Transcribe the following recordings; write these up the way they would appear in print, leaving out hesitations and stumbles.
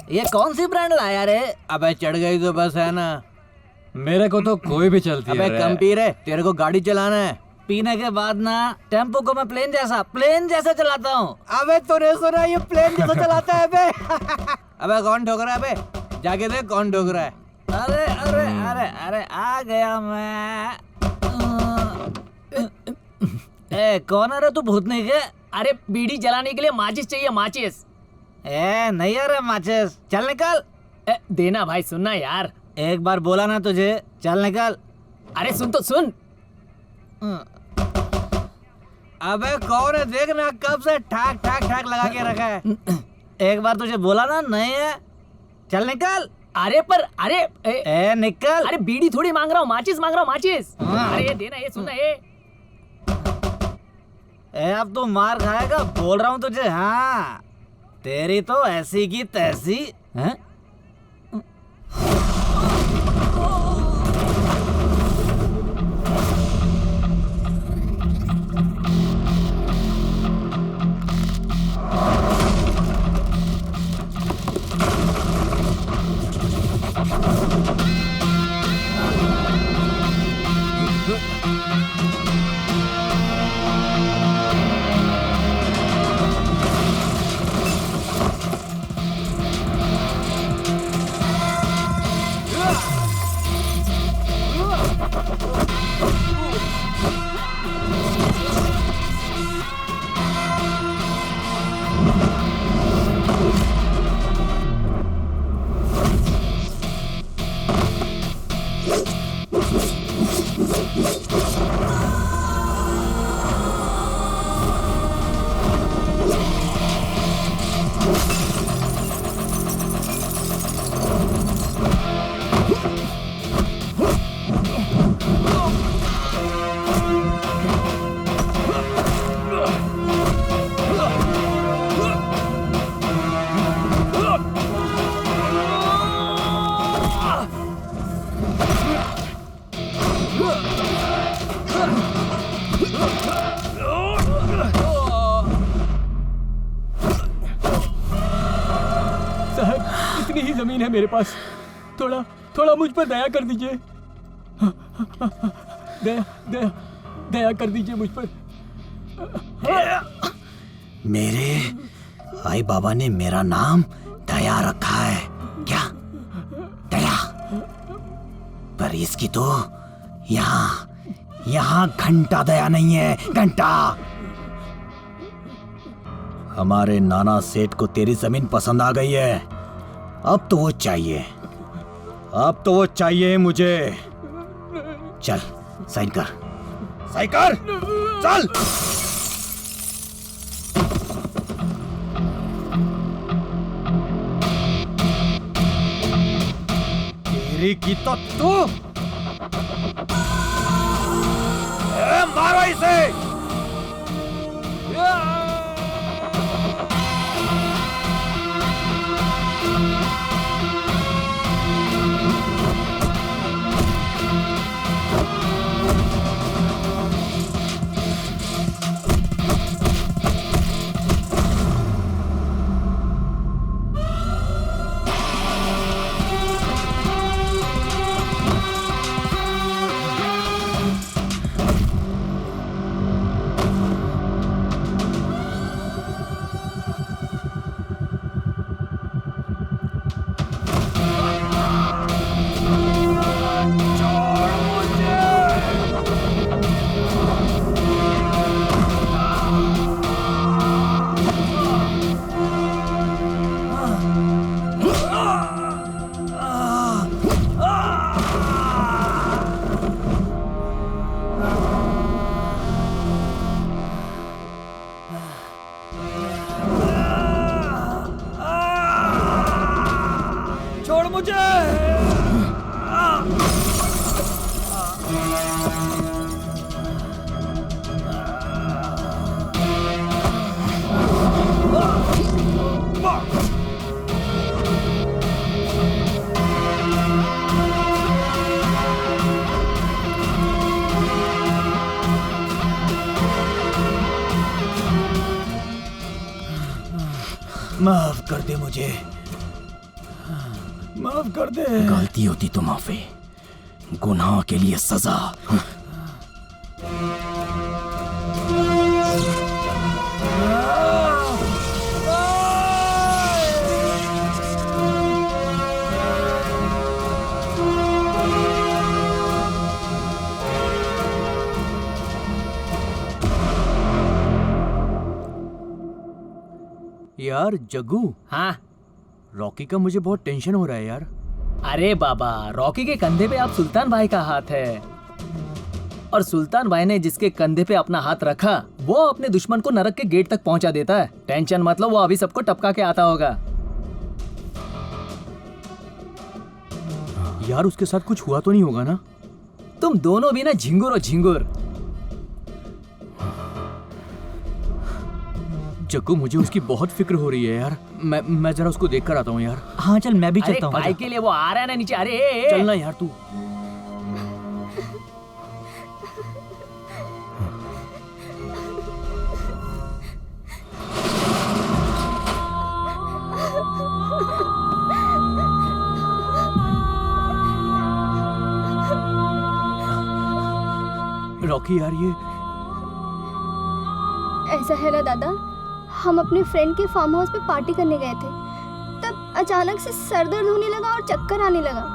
ये कौन सी ब्रांड लाया रे? अबे चढ़ गई तो बस है ना। मेरे को तो कोई भी चलती है। अबे कम पी रे, तेरे को गाड़ी चलाना है। पीने के बाद ना टेम्पो को मैं प्लेन जैसा चलाता हूँ। अबे तूने सुना ये प्लेन जैसा चलाता है बे। अबे कौन ठोक रहा है बे? जाके देख कौन ठोक रहा है। अरे अरे अरे अरे आ गया मैं। ए कौन है रे तू भूतनी के? अरे बीड़ी जलाने के लिए माचिस चाहिए, माचिस। ए नहीं है रे माचिस, चल निकल। देना भाई, सुनना यार। एक बार बोला ना तुझे, चल निकल। अरे सुन तो सुन। अबे कौन है देख ना, कब से ठाक ठाक ठाक लगा के रखा है। एक बार तुझे बोला ना नहीं है, चल निकल। अरे पर अरे ए निकल। अरे बीड़ी थोड़ी मांग रहा हूँ, माचिस मांग रहा हूँ, माचिस। अरे ये देना, ये सुनना ये। ए अब तू मार खाएगा, बोल रहा हूँ तुझे। हाँ तेरी तो ऐसी की तैसी है। इतनी ही जमीन है मेरे पास, थोड़ा थोड़ा मुझ पर दया कर दीजिए। दया दया दया कर दीजिए मुझ पर। मेरे आई बाबा ने मेरा नाम दया रखा है क्या? दया, पर इसकी तो यहाँ घंटा दया नहीं है, घंटा। हमारे नाना सेठ को तेरी जमीन पसंद आ गई है, अब तो वो चाहिए, अब तो वो चाहिए मुझे। चल साइन कर, साइन कर, चल। तेरी की तो तू, मारो इसे। छोड़ मुझे। माफ कर दे मुझे, माफ कर दे। गलती होती तो माफी, गुनाह के लिए सजा। यार जग्गू, हाँ। रॉकी का मुझे बहुत टेंशन हो रहा है यार। अरे बाबा, रॉकी के कंधे पे आप सुल्तान भाई का हाथ है, और सुल्तान भाई ने जिसके कंधे पे अपना हाथ रखा वो अपने दुश्मन को नरक के गेट तक पहुंचा देता है। टेंशन मत लो, वो अभी सबको टपका के आता होगा। यार उसके साथ कुछ हुआ तो नहीं होगा ना? तुम दोनों भी ना झिंगुर और झिंगुर। जग्गू, मुझे उसकी बहुत फिक्र हो रही है यार। मैं जरा उसको देख कर आता हूँ यार। हाँ चल, मैं भी अरे चलता हूँ। काय के लिए वो आ रहा है ना नीचे। अरे चलना यार तू। रॉकी यार, ये ऐसा है ना दादा, हम अपने फ्रेंड के फार्म हाउस पे पार्टी करने गए थे, तब अचानक से सर दर्द होने लगा और चक्कर आने लगा।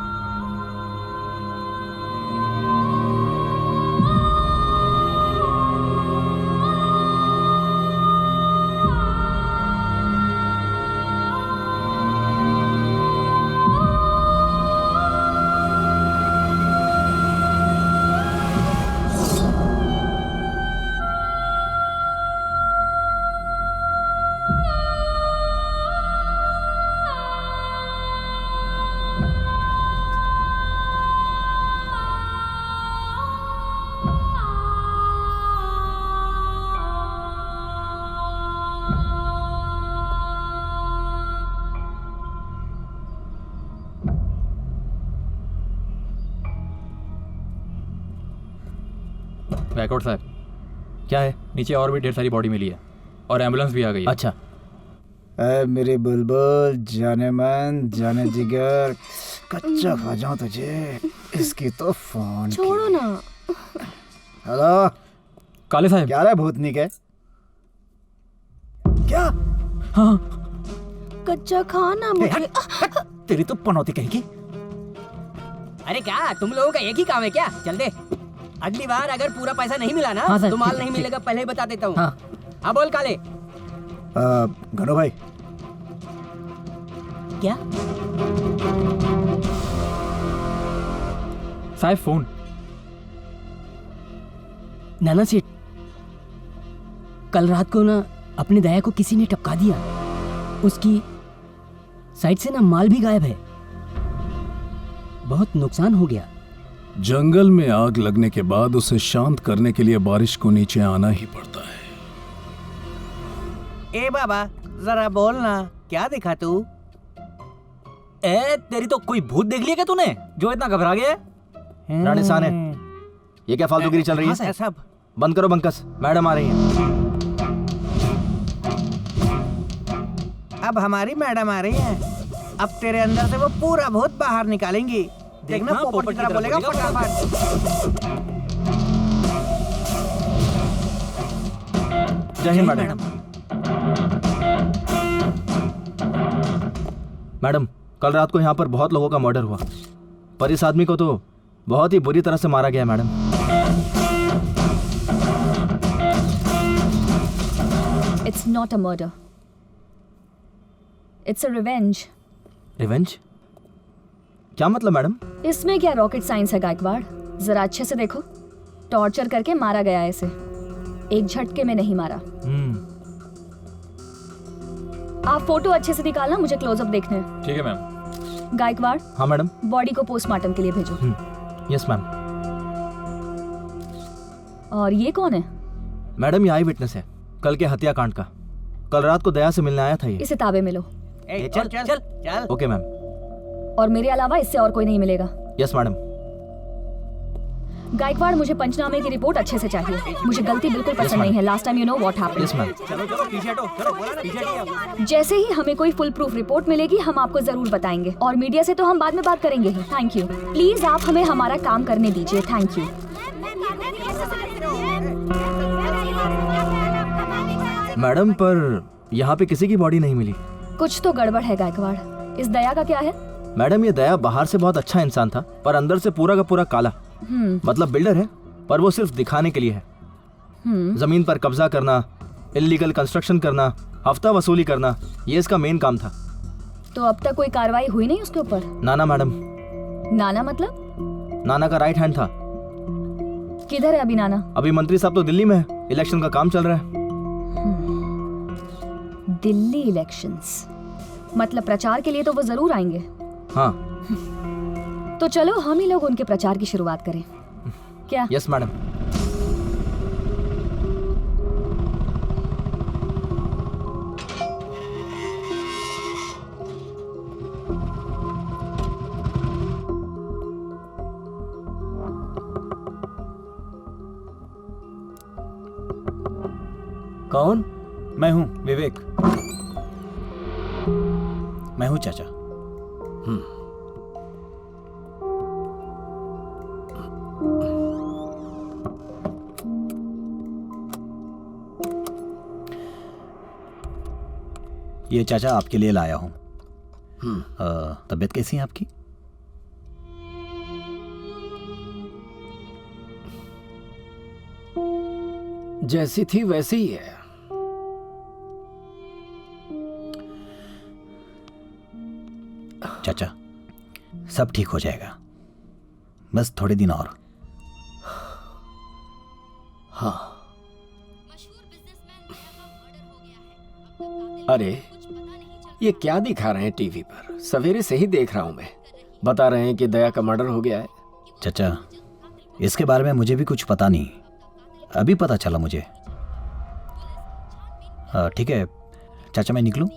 बैकआउट साहब, क्या है? नीचे और भी ढेर सारी बॉडी मिली है और एम्बुलेंस भी आ गई है। अच्छा। ऐ मेरे बुलबुल, जाने मन, जाने जिगर, कच्चा खा जाऊं तुझे। इसकी तो फोन छोड़ो ना। हेलो काले साहब, क्या रे भूतनी के? क्या? हाँ कच्चा खाना मुझे। तेरी तो पनौती कहेगी। अरे क्या तुम लोगों का एक ही काम है क्या? चल दे, अगली बार अगर पूरा पैसा नहीं मिला ना हाँ सर, तो माल ठीक, नहीं ठीक। मिलेगा, पहले ही बता देता हूँ। हाँ। हाँ बोल काले। घनो भाई, क्या? साहब फोन। नाना सेठ, कल रात को ना अपनी दया को किसी ने टपका दिया, उसकी साइड से ना माल भी गायब है, बहुत नुकसान हो गया। जंगल में आग लगने के बाद उसे शांत करने के लिए बारिश को नीचे आना ही पड़ता है। ए बाबा, जरा बोल ना, क्या देखा तू? ए तेरी तो कोई भूत देख लिया क्या तूने जो इतना घबरा गया? रानी साने, ये क्या फालतूगिरी चल रही है? सब बंद करो बंकस, मैडम आ रही है। अब हमारी मैडम आ रही है, अब तेरे अंदर से वो पूरा भूत बाहर निकालेंगी। देखना पोपट की तरह बोलेगा फटाफट। जय हिंद मैडम। मैडम, कल रात को यहाँ पर बहुत लोगों का मर्डर हुआ, पर इस आदमी को तो बहुत ही बुरी तरह से मारा गया madam. It's not a murder. It's a revenge. Revenge? क्या मतलब मैडम? इसमें क्या रॉकेट साइंस है गायकवाड़? जरा अच्छे से देखो, टॉर्चर करके मारा गया है इसे, एक झटके में नहीं मारा। आप फोटो अच्छे से निकालना, मुझे क्लोजअप देखने हैं। ठीक है मैम। गायकवाड़, हाँ मैडम। बॉडी को पोस्टमार्टम के लिए भेजो। Yes ma'am. और ये कौन है? मैडम, ये आई विटनेस है कल के हत्याकांड का। कल रात को दया से मिलने आया था ये। इसे ताबे में लो। चल चल चल चल। Okay ma'am. और मेरे अलावा इससे और कोई नहीं मिलेगा। Yes madam. गायकवाड़, मुझे पंचनामे की रिपोर्ट अच्छे से चाहिए। मुझे गलती बिल्कुल पसंद नहीं है। Last time you know what happened. Yes ma'am. चलो चलो पीछे हटो, चलो बोला ना पीछे हटिए। जैसे ही हमें कोई फुल प्रूफ रिपोर्ट मिलेगी हम आपको जरूर बताएंगे, और मीडिया से तो हम बाद में बात करेंगे ही। Thank you. प्लीज आप हमें हमारा काम करने दीजिए। Thank you. मैडम, पर यहाँ पे किसी की बॉडी नहीं मिली। कुछ तो गड़बड़ है गायकवाड़। इस दया का क्या है? मैडम, ये दया बाहर से बहुत अच्छा इंसान था, पर अंदर से पूरा का पूरा काला। मतलब बिल्डर है, पर वो सिर्फ दिखाने के लिए है। जमीन पर कब्जा करना, इल्लीगल कंस्ट्रक्शन करना, हफ्ता वसूली करना, ये इसका मेन काम था। तो अब तक कोई कार्रवाई हुई नहीं उसके ऊपर? नाना मैडम। नाना मतलब? नाना का राइट हैंड था। किधर है अभी नाना? अभी मंत्री साहब तो दिल्ली में है, इलेक्शन का काम चल रहा है। दिल्ली इलेक्शंस मतलब प्रचार के लिए तो वो जरूर आएंगे। हाँ। तो चलो हम ही लोग उनके प्रचार की शुरुआत करें, क्या? Yes madam. कौन? मैं हूं विवेक। मैं हूं चाचा। ये चाचा आपके लिए लाया हूं। तबीयत कैसी है आपकी? जैसी थी वैसी ही है। चाचा, सब ठीक हो जाएगा, बस थोड़े दिन और। हाँ। अरे ये क्या दिखा रहे हैं टीवी पर? सवेरे से ही देख रहा हूं मैं। बता रहे हैं कि दया का मर्डर हो गया है। चाचा, इसके बारे में मुझे भी कुछ पता नहीं, अभी पता चला मुझे। ठीक है चाचा, मैं निकलूं?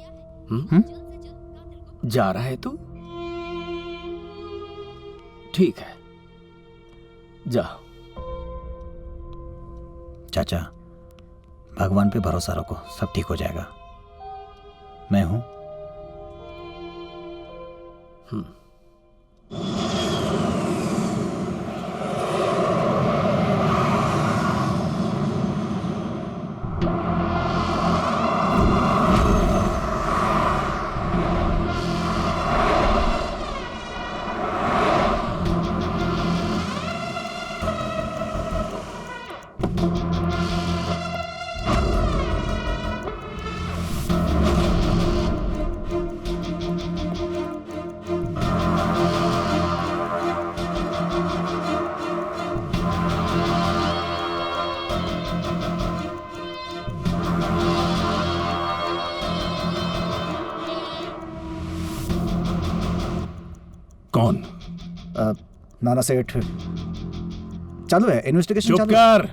जा रहा है तू? ठीक है, जा। चाचा, भगवान पे भरोसा रखो, सब ठीक हो जाएगा। मैं हूं। कौन? नाना सेठ। चालू है इन्वेस्टिगेशन। चुप कर।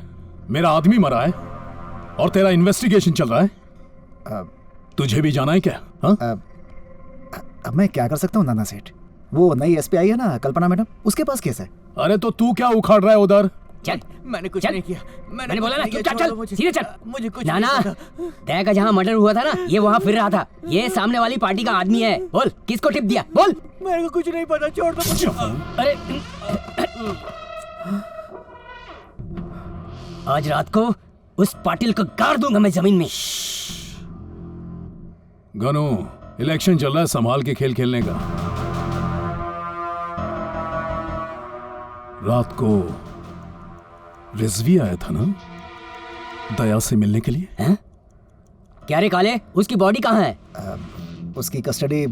मेरा आदमी मरा है और तेरा इन्वेस्टिगेशन चल रहा है। तुझे भी जाना है क्या? अब मैं क्या कर सकता हूँ नाना सेठ? वो नई एसपी आई है ना, कल्पना मैडम, उसके पास केस है। अरे तो तू क्या उखाड़ रहा है उधर? चल, मैंने कुछ चल। नहीं किया। मैंने बोला ना, चुपचाप छोड़ो चल, मुझे। सीधे चल। मुझे कुछ नाना, नहीं पता। दया का जहाँ मर्डर हुआ था ना, ये वहाँ फिर रहा था। ये सामने वाली पार्टी का आदमी है। बोल, किसको टिप दिया? बोल। मेरे को कुछ नहीं पता, छोड़ दो मुझे। अरे आज रात को उस पाटिल को गाड़ दूंगा मैं जमीन में। गनु, इलेक्शन चल रहा है, संभाल के खेल खेलने का। रात को रिजवी आया था ना दया से मिलने के लिए? हैं? क्या रे काले, उसकी बॉडी कहाँ है? उसकी कस्टडी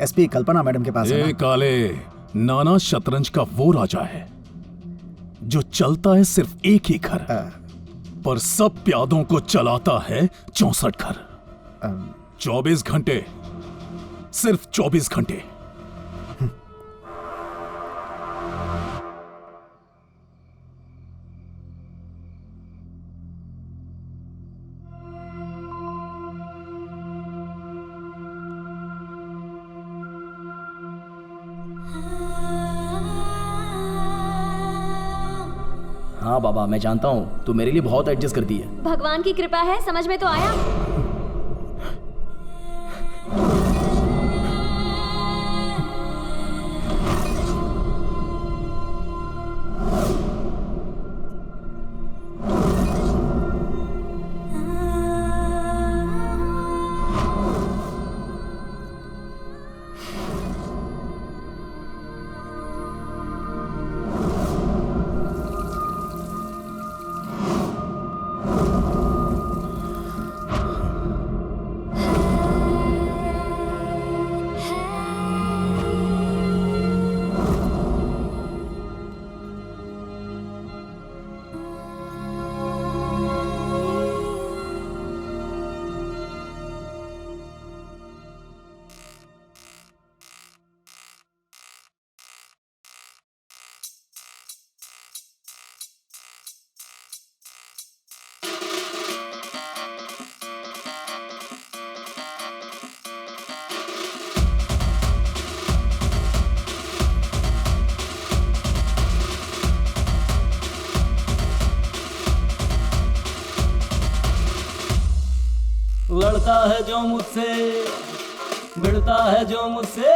एसपी कल्पना मैडम के पास है ए ना? काले, नाना शतरंज का वो राजा है जो चलता है सिर्फ एक ही घर, पर सब प्यादों को चलाता है 64 घर। 24 घंटे, सिर्फ 24 घंटे। हाँ बाबा, मैं जानता हूँ तू मेरे लिए बहुत एडजस्ट करती है। भगवान की कृपा है, समझ में तो आया। लड़ता है जो मुझसे, भिड़ता है जो मुझसे,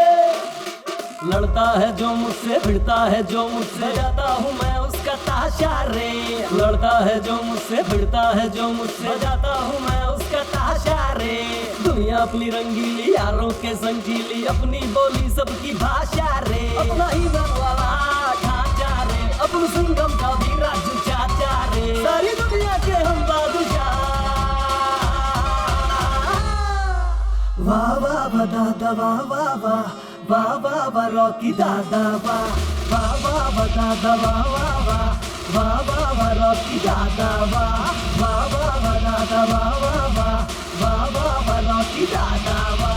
लड़ता है जो मुझसे, भिड़ता है जो मुझसे, जाता हूँ मैं उसका ताशा रे। लड़ता है जो मुझसे, भिड़ता है जो मुझसे, जाता हूँ मैं उसका ताशा रे। दुनिया अपनी रंगीली, यारों के संगीली, अपनी बोली सबकी भाषा रे। अपना ही वाला ढांचा रे, अपन संगम का भी राजू चाचा रे। सारी दुनिया के हम बादशाह। वाह वाह वाह दादा वाह वाह वाह, वाह वाह वाह रॉकी दादा वाह, वाह वाह वाह दादा वाह वाह वाह, वाह वाह वाह रॉकी दादा वाह, वाह वाह वाह दादा वाह वाह वाह, वाह वाह वाह रॉकी दादा वाह।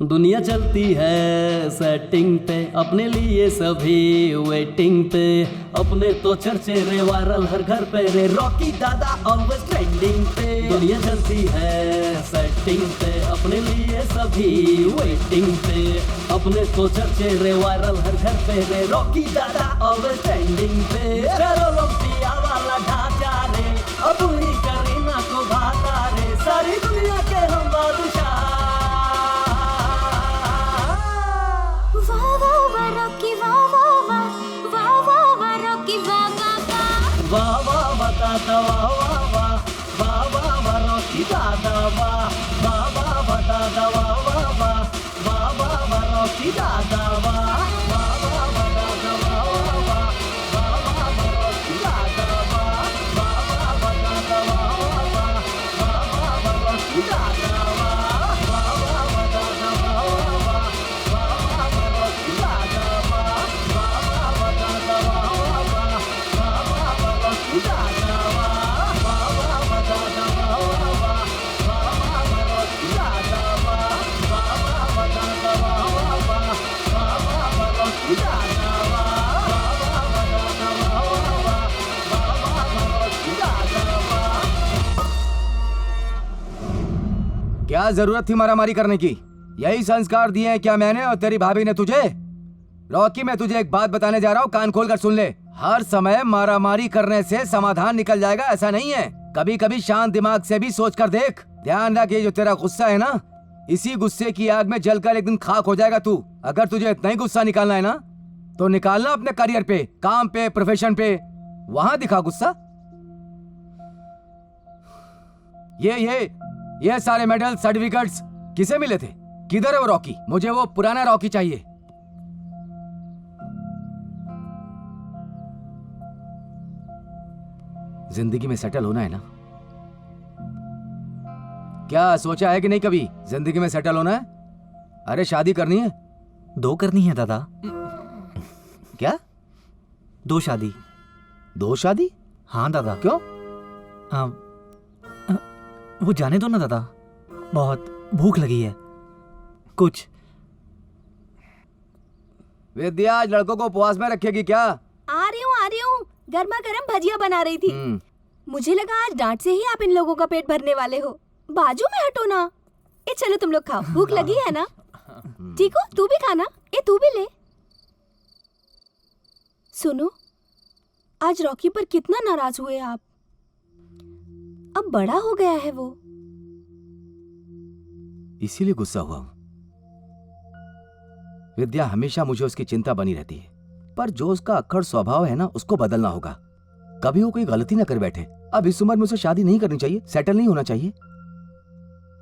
दुनिया चलती है सेटिंग पे, अपने लिए सभी वेटिंग पे, अपने तो चर्चे रे वायरल हर घर पे रे, रॉकी दादा ऑलवेज ट्रेंडिंग पे। दुनिया चलती है सेटिंग पे, अपने लिए सभी वेटिंग पे, अपने तो चर्चे रे वायरल हर घर पे रे, रॉकी दादा ऑलवेज ट्रेंडिंग पे। ओलंपिया वाला ढांचा रे, अब ही करीना को भाता रे, सारी दुनिया के हम बादशाह। वाह वाह बताता वाह वाह वाह, वाह वाह वाह रॉकी दादा वाह, वाह वाह बताता वाह वाह वाह, वाह वाह वाह रॉकी दादा वाह, वाह वाह बताता वाह वाह वाह, वाह वाह वाह रॉकी दादा वाह, वाह वाह बताता वाह वाह वाह, वाह वाह वाह रॉकी दादा वाह, वाह वाह बताता वाह वाह वाह, वाह वाह वाह रॉकी दादा वाह, वाह वाह बताता वाह वाह वाह, वाह वाह वाह रॉकी दादा वाह, वाह वाह बताता वाह वाह वाह, वाह वाह वाह रॉकी दादा वाह, वाह वाह बताता वाह वाह वाह, वाह वाह वाह रॉकी दादा वाह, वाह वाह बताता वाह वाह वाह, वाह वाह वाह रॉकी दादा वाह। क्या जरूरत थी मारामारी करने की? यही संस्कार दिए हैं क्या मैंने और तेरी भाभी ने तुझे? रॉकी, मैं तुझे एक बात बताने जा रहा हूँ, कान खोल कर सुन ले। हर समय मारामारी करने से समाधान निकल जाएगा ऐसा नहीं है। कभी कभी शांत दिमाग से भी सोच कर देख। ध्यान रख, ये जो तेरा गुस्सा है ना, इसी गुस्से की आग में जलकर एक दिन खाक हो जाएगा तू। अगर तुझे इतना ही गुस्सा निकालना है ना, तो निकालना अपने करियर पे, काम पे, प्रोफेशन पे, वहां दिखा गुस्सा। ये सारे मेडल सर्टिफिकेट्स किसे मिले थे? किधर है वो रॉकी? मुझे वो पुराना रॉकी चाहिए। जिंदगी में सेटल होना है ना? क्या सोचा है कि नहीं कभी जिंदगी में सेटल होना है? अरे शादी करनी है? 2 करनी है दादा। क्या? 2 शादी। 2 शादी? हाँ दादा। क्यों? वो जाने दो ना दादा, बहुत भूख लगी है। कुछ विद्या आज लड़कों को उपवास में रखेगी क्या? आ रही हूँ। गर्मा गर्म भजिया बना रही थी। मुझे लगा आज डांट से ही आप इन लोगों का पेट भरने वाले हो। बाजू में हटो ना। ए चलो तुम लोग खाओ, भूख लगी है ना? ठीक हो, तू भी खाना। ए तू भी ले। सुनो, आज रॉकी पर कितना नाराज हुए आप। अब बड़ा हो गया है वो। इसीलिए गुस्सा हुआ हूं। विद्या हमेशा मुझे उसकी चिंता बनी रहती है, पर जो उसका अक्खड़ स्वभाव है ना, उसको बदलना होगा। कभी वो कोई गलती ना कर बैठे। अब इस उम्र में उसे शादी नहीं करनी चाहिए, सेटल नहीं होना चाहिए।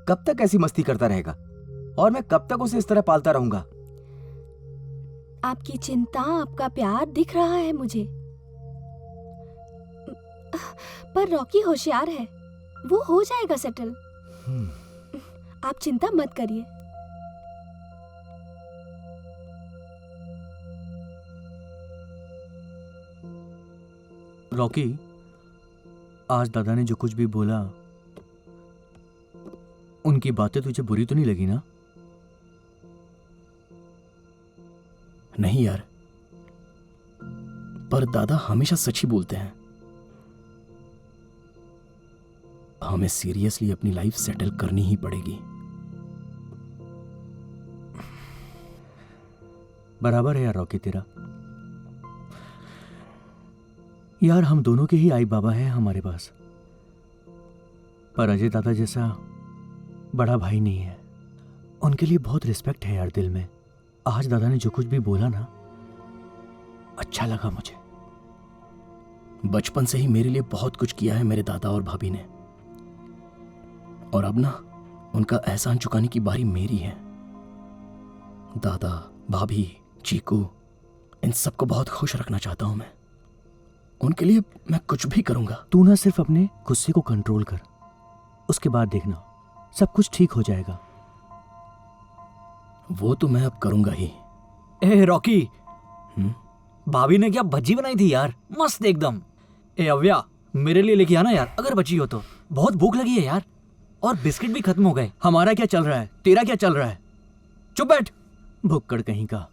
कब तक ऐसी मस्ती करता रहेगा और मैं कब तक उसे इस तरह पालता रहूंगा? आपकी चिंता, आपका प्यार दिख रहा है मुझे, पर रॉकी होशियार है, वो हो जाएगा सेटल। आप चिंता मत करिए। रॉकी, आज दादा ने जो कुछ भी बोला, उनकी बातें तुझे बुरी तो नहीं लगी ना? नहीं यार, पर दादा हमेशा सच ही बोलते हैं। हमें सीरियसली अपनी लाइफ सेटल करनी ही पड़ेगी। बराबर है यार रॉकी तेरा। यार हम दोनों के ही आई बाबा हैं हमारे पास, पर अजय दादा जैसा बड़ा भाई नहीं है। उनके लिए बहुत रिस्पेक्ट है यार दिल में। आज दादा ने जो कुछ भी बोला ना, अच्छा लगा मुझे। बचपन से ही मेरे लिए बहुत कुछ किया है मेरे दादा और भाभी ने, और अब ना उनका एहसान चुकाने की बारी मेरी है। दादा, भाभी, चीकू, इन सबको बहुत खुश रखना चाहता हूं मैं। उनके लिए मैं कुछ भी करूंगा। तू ना सिर्फ अपने गुस्से को कंट्रोल कर, उसके बाद देखना सब कुछ ठीक हो जाएगा। वो तो मैं अब करूंगा ही। ए रॉकी, भाभी ने क्या भज्जी बनाई थी यार, मस्त एकदम। ए अव्या, मेरे लिए लेके आना यार, अगर बची हो तो। बहुत भूख लगी है यार, और बिस्किट भी खत्म हो गए। हमारा क्या चल रहा है, तेरा क्या चल रहा है? चुप बैठ, भुक्कड़ कहीं का।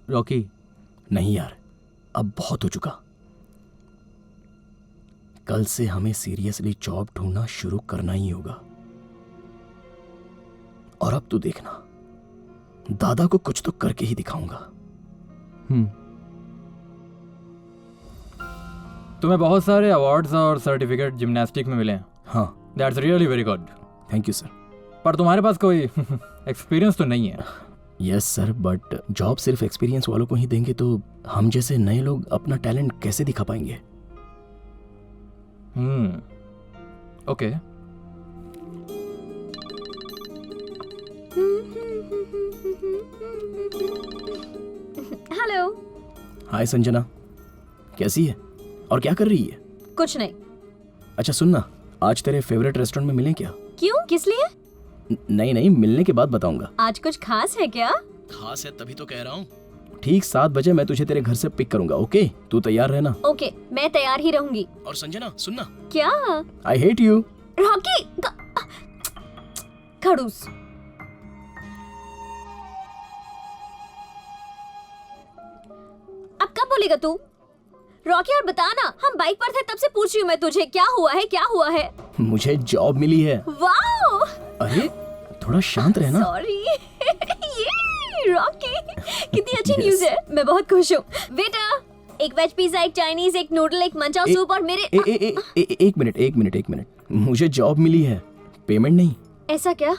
रॉकी, नहीं यार, अब बहुत हो चुका। कल से हमें सीरियसली जॉब ढूंढना शुरू करना ही होगा। और अब तू देखना, दादा को कुछ तो करके ही दिखाऊंगा। तुम्हें बहुत सारे अवार्ड्स और सर्टिफिकेट जिम्नास्टिक में मिले हैं। हाँ, that's really very good. Thank you sir. पर तुम्हारे पास कोई एक्सपीरियंस तो नहीं है। यस सर, बट जॉब सिर्फ एक्सपीरियंस वालों को ही देंगे तो हम जैसे नए लोग अपना टैलेंट कैसे दिखा पाएंगे? ओके। हेलो। हाय संजना, कैसी है और क्या कर रही है? कुछ नहीं। अच्छा सुनना, आज तेरे फेवरेट रेस्टोरेंट में मिलें क्या? क्यों, किस लिए? नहीं, मिलने के बाद बताऊंगा। आज कुछ खास है क्या? खास है तभी तो कह रहा हूँ। ठीक 7 बजे मैं तुझे तेरे घर से पिक करूंगा, ओके? तू तैयार रहना। ओके, मैं तैयार ही रहूंगी। और संजना सुनना। क्या? I hate you. रॉकी, खड़ूस। अब कब बोलेगा तू? रॉकी, और बता ना, हम बाइक पर थे तब से पूछ रही हूँ मैं तुझे, क्या हुआ है, क्या हुआ है? मुझे जॉब मिली है। वाओ! अरे थोड़ा शांत रहना। सॉरी। ये रॉकी, कितनी अच्छी न्यूज़ है, मैं बहुत खुश हूँ। बेटा, एक वेज पिज्जा, एक चाइनीज, एक नूडल, एक मंचाओ सूप और मेरे एक मिनट। मुझे जॉब मिली है, पेमेंट नहीं। ऐसा क्या?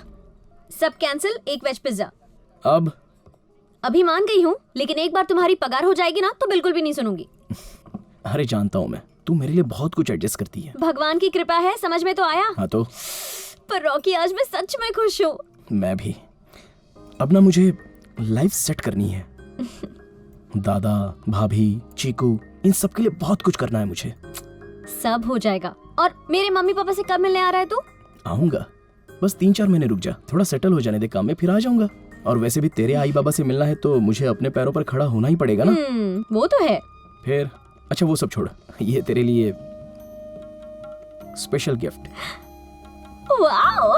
सब कैंसिल, एक वेज पिज्जा। अब अभी मान गई हूँ, लेकिन एक बार तुम्हारी पगार हो जाएगी ना तो बिल्कुल भी नहीं सुनूंगी। अरे जानता हूँ मैं, तू मेरे लिए बहुत कुछ एडजस्ट करती है। भगवान की कृपा है, समझ में तो आया। हाँ तो। पर रॉकी, आज मैं सच में खुश हूँ। मैं भी। अब ना मुझे लाइफ सेट करनी है। दादा, भाभी, चीकू, इन सब के लिए बहुत कुछ करना है मुझे। सब हो जाएगा। और मेरे मम्मी पापा से कब मिलने आ रहा है तू? आऊंगा, बस 3-4 महीने रुक जा, थोड़ा सेटल हो जाने दे काम में, फिर आ जाऊंगा। और वैसे भी तेरे आई बाबा से मिलना है तो मुझे अपने पैरों पर खड़ा होना ही पड़ेगा ना। वो तो है। फिर अच्छा वो सब छोड़, ये तेरे लिए स्पेशल गिफ्ट। वाओ!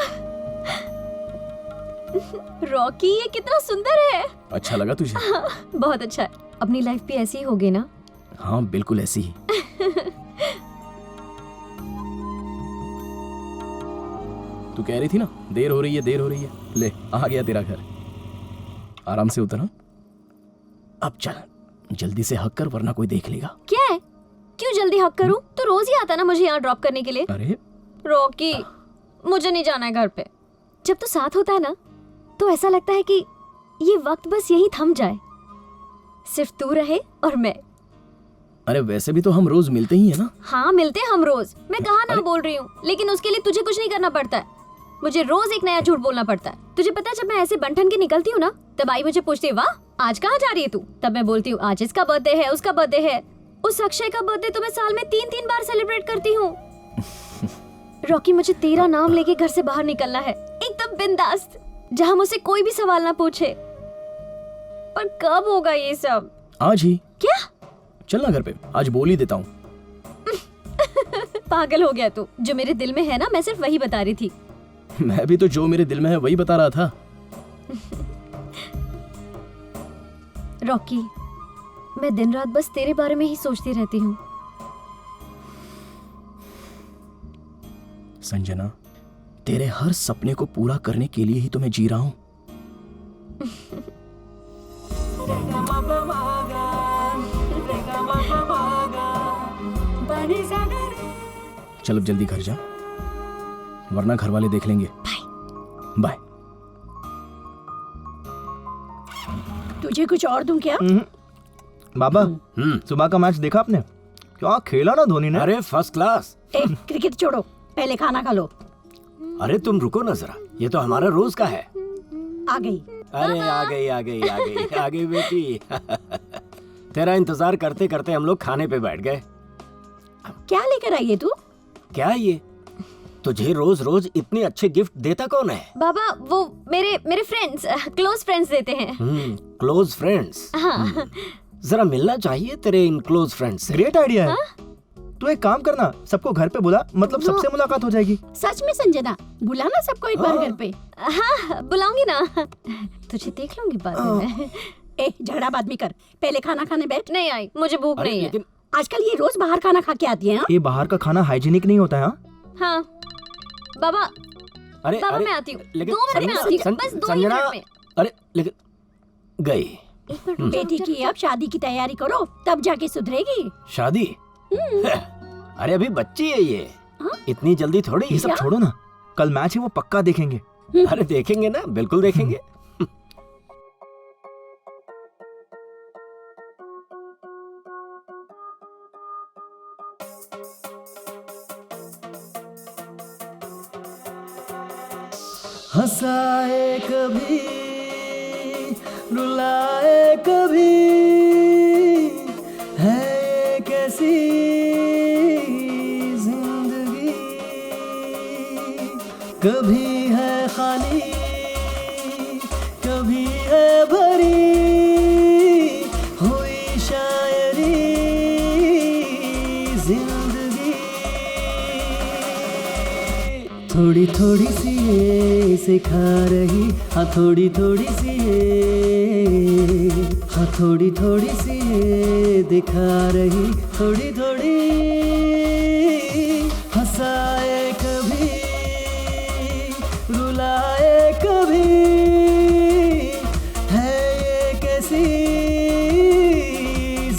रॉकी ये कितना सुंदर है। अच्छा लगा तुझे? बहुत अच्छा है। अपनी लाइफ भी ऐसी ही होगी ना? हाँ बिल्कुल ऐसी ही। तू कह रही थी ना देर हो रही है, देर हो रही है। ले आ गया तेरा घर। आराम से उतर। हाँ? अब चल जल्दी से हक कर वरना कोई देख लेगा। क्या है? क्यों जल्दी हक करूं? तो रोज ही आता ना मुझे यहाँ ड्रॉप करने के लिए। अरे रॉकी मुझे नहीं जाना है घर पे। जब तू साथ होता है ना तो ऐसा लगता है कि ये वक्त बस यहीं थम जाए, सिर्फ तू रहे और मैं। अरे वैसे भी तो हम रोज मिलते ही है ना। हाँ मिलते हम रोज। मैं कहाँ ना बोल रही हूँ, लेकिन उसके लिए तुझे कुछ नहीं करना पड़ता है। मुझे रोज एक नया झूठ बोलना पड़ता है। तुझे पता है जब मैं ऐसे बंठन के निकलती हूँ ना तब आई मुझे पूछती है वाह आज कहाँ जा रही है तू। तब मैं बोलती हूँ आज इसका बर्थडे है, उसका बर्थडे है। उस अक्षय का बर्थडे तो मैं साल में 3 बार सेलिब्रेट करती हूँ। रॉकी मुझे तेरा नाम लेके घर से बाहर निकलना है, एकदम बिंदास, जहाँ मुझसे कोई भी सवाल ना पूछे। पर कब होगा ये सब? आज ही। क्या? चलना घर पे, आज बोल ही देता हूँ। पागल हो गया तू। जो मेरे दिल में है ना मैं सिर्फ वही बता रही थी। मैं भी तो जो मेरे दिल में है वही बता रहा था। रॉकी मैं दिन रात बस तेरे बारे में ही सोचती रहती हूँ। संजना तेरे हर सपने को पूरा करने के लिए ही तो मैं जी रहा हूँ। चल अब जल्दी घर जा वरना घर वाले देख लेंगे। बाय। तुझे कुछ और दूं क्या? बाबा सुबह का मैच देखा आपने? क्या खेला ना धोनी ने। अरे फर्स्ट क्लास। क्रिकेट छोड़ो, पहले खाना खा लो। अरे तुम रुको ना जरा, ये तो हमारा रोज का है। आ गई। अरे आ गई बेटी। तेरा इंतजार करते करते हम लोग खाने पे बैठ गए। क्या लेकर आई है तू? क्या ये? तुझे रोज रोज इतने अच्छे गिफ्ट देता कौन है? बाबा वो मेरे फ्रेंड्स, क्लोज फ्रेंड्स देते हैं। Close friends. हाँ। जरा मिलना चाहिए तेरे इन क्लोज फ्रेंड्स से। ग्रेट आइडिया है। तू एक काम करना, सबको घर पे बुला, मतलब सबसे मुलाकात हो जाएगी। सच में संजना, बुलाना सबको एक बार घर पे। हाँ बुलाऊंगी ना, तुझे देख लूंगी बाद में। झगड़ा बाद में कर, पहले खाना खाने बैठ। नहीं आई, मुझे भूख नहीं है। आजकल ये रोज बाहर खाना खा के आती है। ये बाहर का खाना हाइजीनिक नहीं होता है। हाँ बाबा। अरे बाबा मैं आती हूँ, 2 मिनट में आती हूँ, बस 2 मिनट में। अरे लेकिन गई। बेटी की अब शादी की तैयारी करो, तब जाके सुधरेगी। शादी? अरे अभी बच्ची है ये। इतनी जल्दी थोड़ी। ये सब छोड़ो ना, कल मैच है वो पक्का देखेंगे। अरे देखेंगे ना, बिल्कुल देखेंगे। हंसाए कभी रुलाए कभी, है कैसी जिंदगी। कभी है खाली कभी है भरी हुई शायरी जिंदगी। थोड़ी थोड़ी सी ये सिखा रही, हाँ थोड़ी थोड़ी सी ये, हाँ थोड़ी थोड़ी सी ये दिखा रही, थोड़ी थोड़ी हंसाए कभी रुलाए कभी, है ये कैसी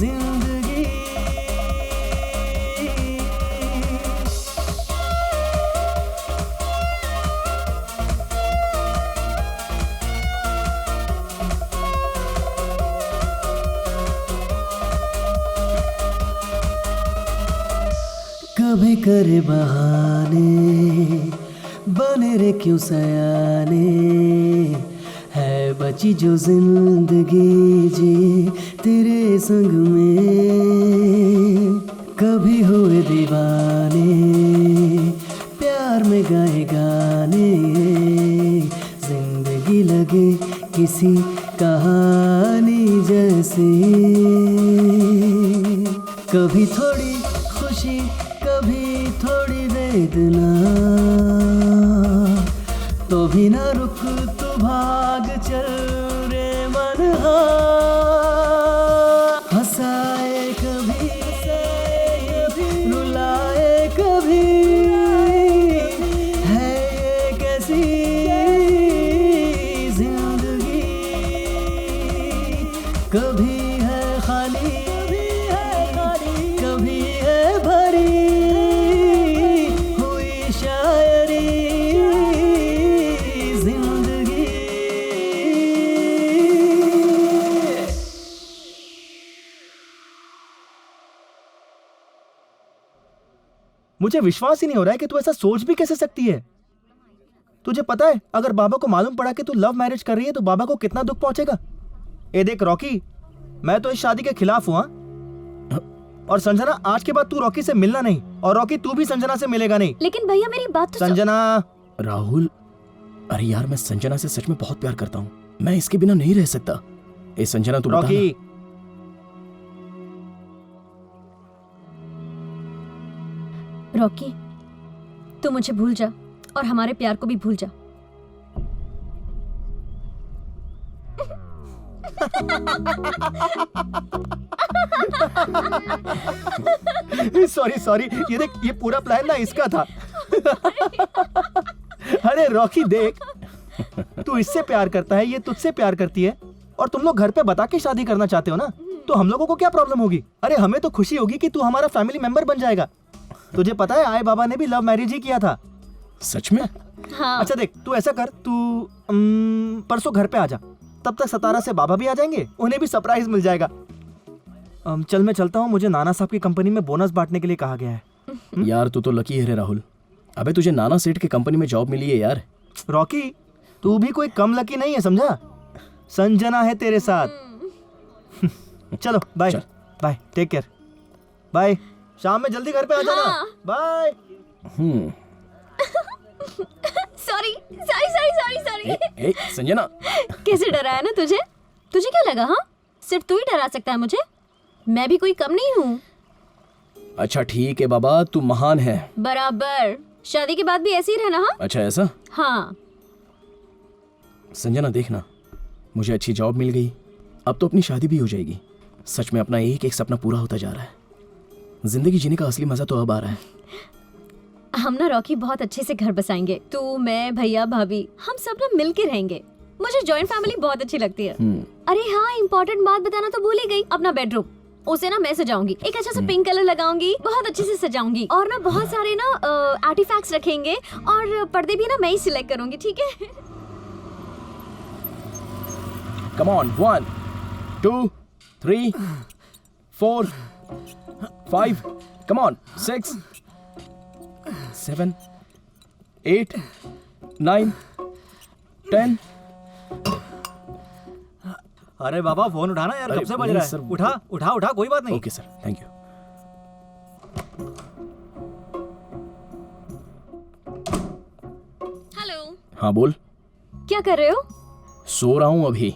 जिंदगी। कभी करे बहाने बने रे क्यों सयाने, है बची जो जिंदगी जी तेरे संग में। कभी हुए दीवाने प्यार में गाए गाने, जिंदगी लगे किसी कहानी जैसी। कभी थोड़ी खुशी कभी थोड़ी वेदना, तो भी ना रुक तू भाग चल रे मन हंसाए कभी रुलाए कभी है ये कैसी जिंदगी कभी है खाली कभी है भरी हुई शायरी जिंदगी। मुझे विश्वास ही नहीं हो रहा है कि तू ऐसा सोच भी कैसे सकती है। तुझे पता है अगर बाबा को मालूम पड़ा कि तू लव मैरिज कर रही है तो बाबा को कितना दुख पहुंचेगा। ए देख रॉकी, मैं तो इस शादी के खिलाफ हुआ और संजना आज के बाद तू रॉकी से मिलना नहीं और रॉकी तू भी संजना से मिलेगा नहीं। लेकिन भैया मेरी बात तो संजना। राहुल, अरे यार मैं संजना से सच में बहुत प्यार करता हूँ, मैं इसके बिना नहीं रह सकता। ए संजना तू बता रॉकी, रॉकी तू मुझे भूल जा और हमारे प्यार को भी भूल जा। सॉरी सॉरी, ये देख ये पूरा प्लान ना इसका था। अरे रॉकी देख, तू इससे प्यार करता है, ये तुझसे प्यार करती है और तुम लोग घर पे बता के शादी करना चाहते हो ना, तो हम लोगों को क्या प्रॉब्लम होगी। अरे हमें तो खुशी होगी कि तू हमारा फैमिली मेंबर बन जाएगा। तुझे पता है आए बाबा ने भी लव मैरिज ही किया था। सच में? हाँ। अच्छा देख, तू ऐसा कर, तू परसों घर पे आ जा, तब तक सतारा से बाबा भी आ जाएंगे, उन्हें भी सरप्राइज मिल जाएगा। चल मैं चलता हूँ, मुझे नाना साहब की कंपनी में बोनस बांटने के लिए कहा गया है। यार तू तो लकी है रे राहुल, अबे तुझे नाना सेठ की कंपनी में जॉब मिली है यार। रॉकी तू भी कोई कम लकी नहीं है, समझा। संजना है तेरे साथ। चलो bye bye, take care, bye. शाम में जल्दी घर पे आ जाना। Bye. Sorry sorry sorry sorry sorry. ए संजना, कैसे डराया ना तुझे? तुझे क्या लगा? हाँ सिर्फ तू ही डरा सकता है मुझे, मैं भी कोई कम नहीं हूँ। अच्छा ठीक है बाबा, तू महान है। बराबर, शादी के बाद भी ऐसे ही रहना। हाँ अच्छा ऐसा? हाँ। संजना देखना, मुझे अच्छी जॉब मिल गई, अब तो अपनी शादी भी हो जाएगी। सच में अपना एक एक सपना पूरा होता जा रहा है। जिंदगी जीने का असली मजा तो अब आ रहा है। हम ना रॉकी बहुत अच्छे से घर बसाएंगे, तू मैं भैया भाभी हम सब ना मिल के रहेंगे। मुझे जॉइंट फैमिली बहुत अच्छी लगती है। अरे हाँ, इम्पोर्टेंट बात बताना तो भूल ही गई, अपना बेडरूम उसे ना मैं सजाऊंगी, एक अच्छा सा पिंक कलर लगाऊंगी, बहुत अच्छे से सजाऊंगी और ना बहुत सारे ना आर्टिफैक्ट्स रखेंगे और पर्दे भी ना मैं ही सिलेक्ट करूंगी, ठीक है? Come on, 1 2 3 4 5, come on, 6 7 8 9 10। अरे बाबा फोन उठाना यार, कब से बज रहा है? उठा उठा उठा, कोई बात नहीं। Okay sir, thank you. Hello. हाँ बोल। क्या कर रहे हो? सो रहा हूँ अभी।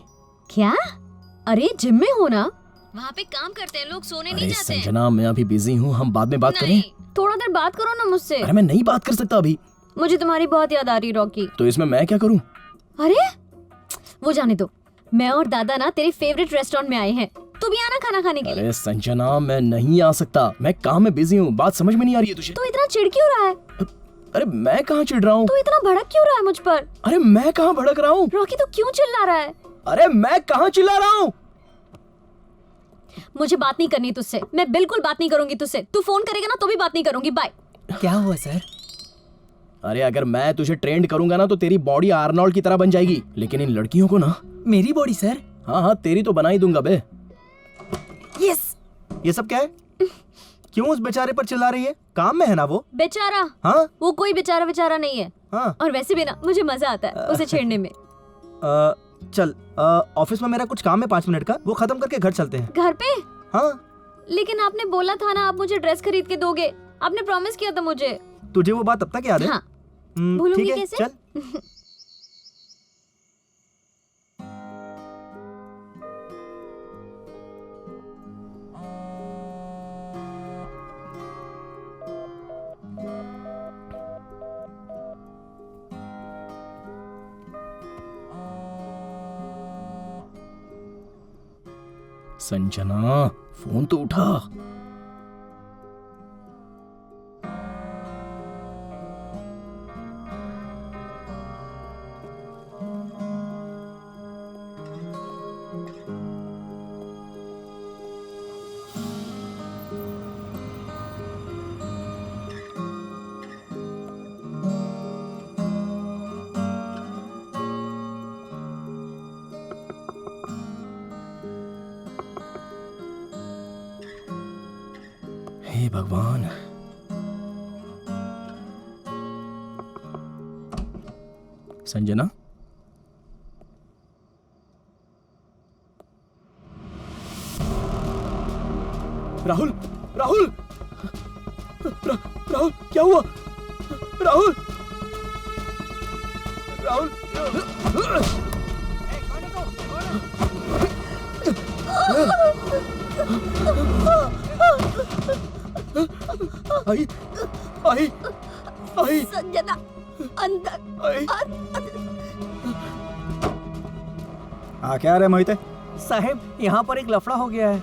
क्या? अरे जिम में हो ना, वहाँ पे काम करते हैं लोग, सोने नहीं अरे जाते। संजना मैं अभी बिजी हूँ, हम बाद में बात करें। थोड़ा देर बात करो ना मुझसे। अरे मैं नहीं बात कर सकता अभी। मुझे तुम्हारी बहुत याद आ रही रॉकी। तो इसमें मैं क्या करूँ? अरे वो जाने दो, मैं और दादा ना तेरे फेवरेट रेस्टोरेंट में आए हैं, तू भी आना खाना खाने के लिए। अरे संजना मैं नहीं आ सकता, मैं काम में बिजी हूँ, बात समझ में नहीं आ रही है तुझे? तू इतना चिढ़ क्यों रहा है? अरे मैं कहाँ चिढ़ रहा हूँ? तू इतना भड़क क्यों रहा है मुझ पर? अरे मैं कहाँ भड़क रहा हूँ? रॉकी तू क्यों चिल्ला रहा है? अरे मैं कहाँ चिल्ला रहा हूँ? मुझे बात नहीं करनी तुझसे, मैं बिल्कुल बात नहीं करूंगी तुझसे। तू फोन करेगा ना तो भी बात नहीं करूंगी, बाय। क्या हुआ सर? अरे अगर मैं तुझे ट्रेंड करूंगा ना तो तेरी बॉडी आर्नोल्ड की तरह बन जाएगी, लेकिन इन लड़कियों को ना। मेरी बॉडी सर? हाँ हाँ तेरी तो बना ही दूंगा बे। यस। ये सब क्या है? क्यों उस बेचारे पर चिल्ला रही है? काम में है ना वो। बेचारा? हाँ वो कोई बेचारा बेचारा नहीं है। हाँ। और वैसे भी ना मुझे मजा आता है उसे छेड़ने में। चल ऑफिस में मेरा कुछ काम है 5 मिनट का, वो खत्म करके घर चलते हैं। घर पे? हाँ। लेकिन आपने बोला था ना आप मुझे ड्रेस खरीद के दोगे, आपने प्रॉमिस किया था मुझे। तुझे वो बात तब तक याद है? हाँ। भूलूंगी ठीक है, कैसे? चल। संजना, फोन तो उठा। हे भगवान, संजना, राहुल, राहुल, राहुल, क्या हुआ? राहुल, राहुल, आई, आई, आई, संजना अंदर। हाँ, क्या रे मोहिते? साहब, यहाँ पर एक लफड़ा हो गया है।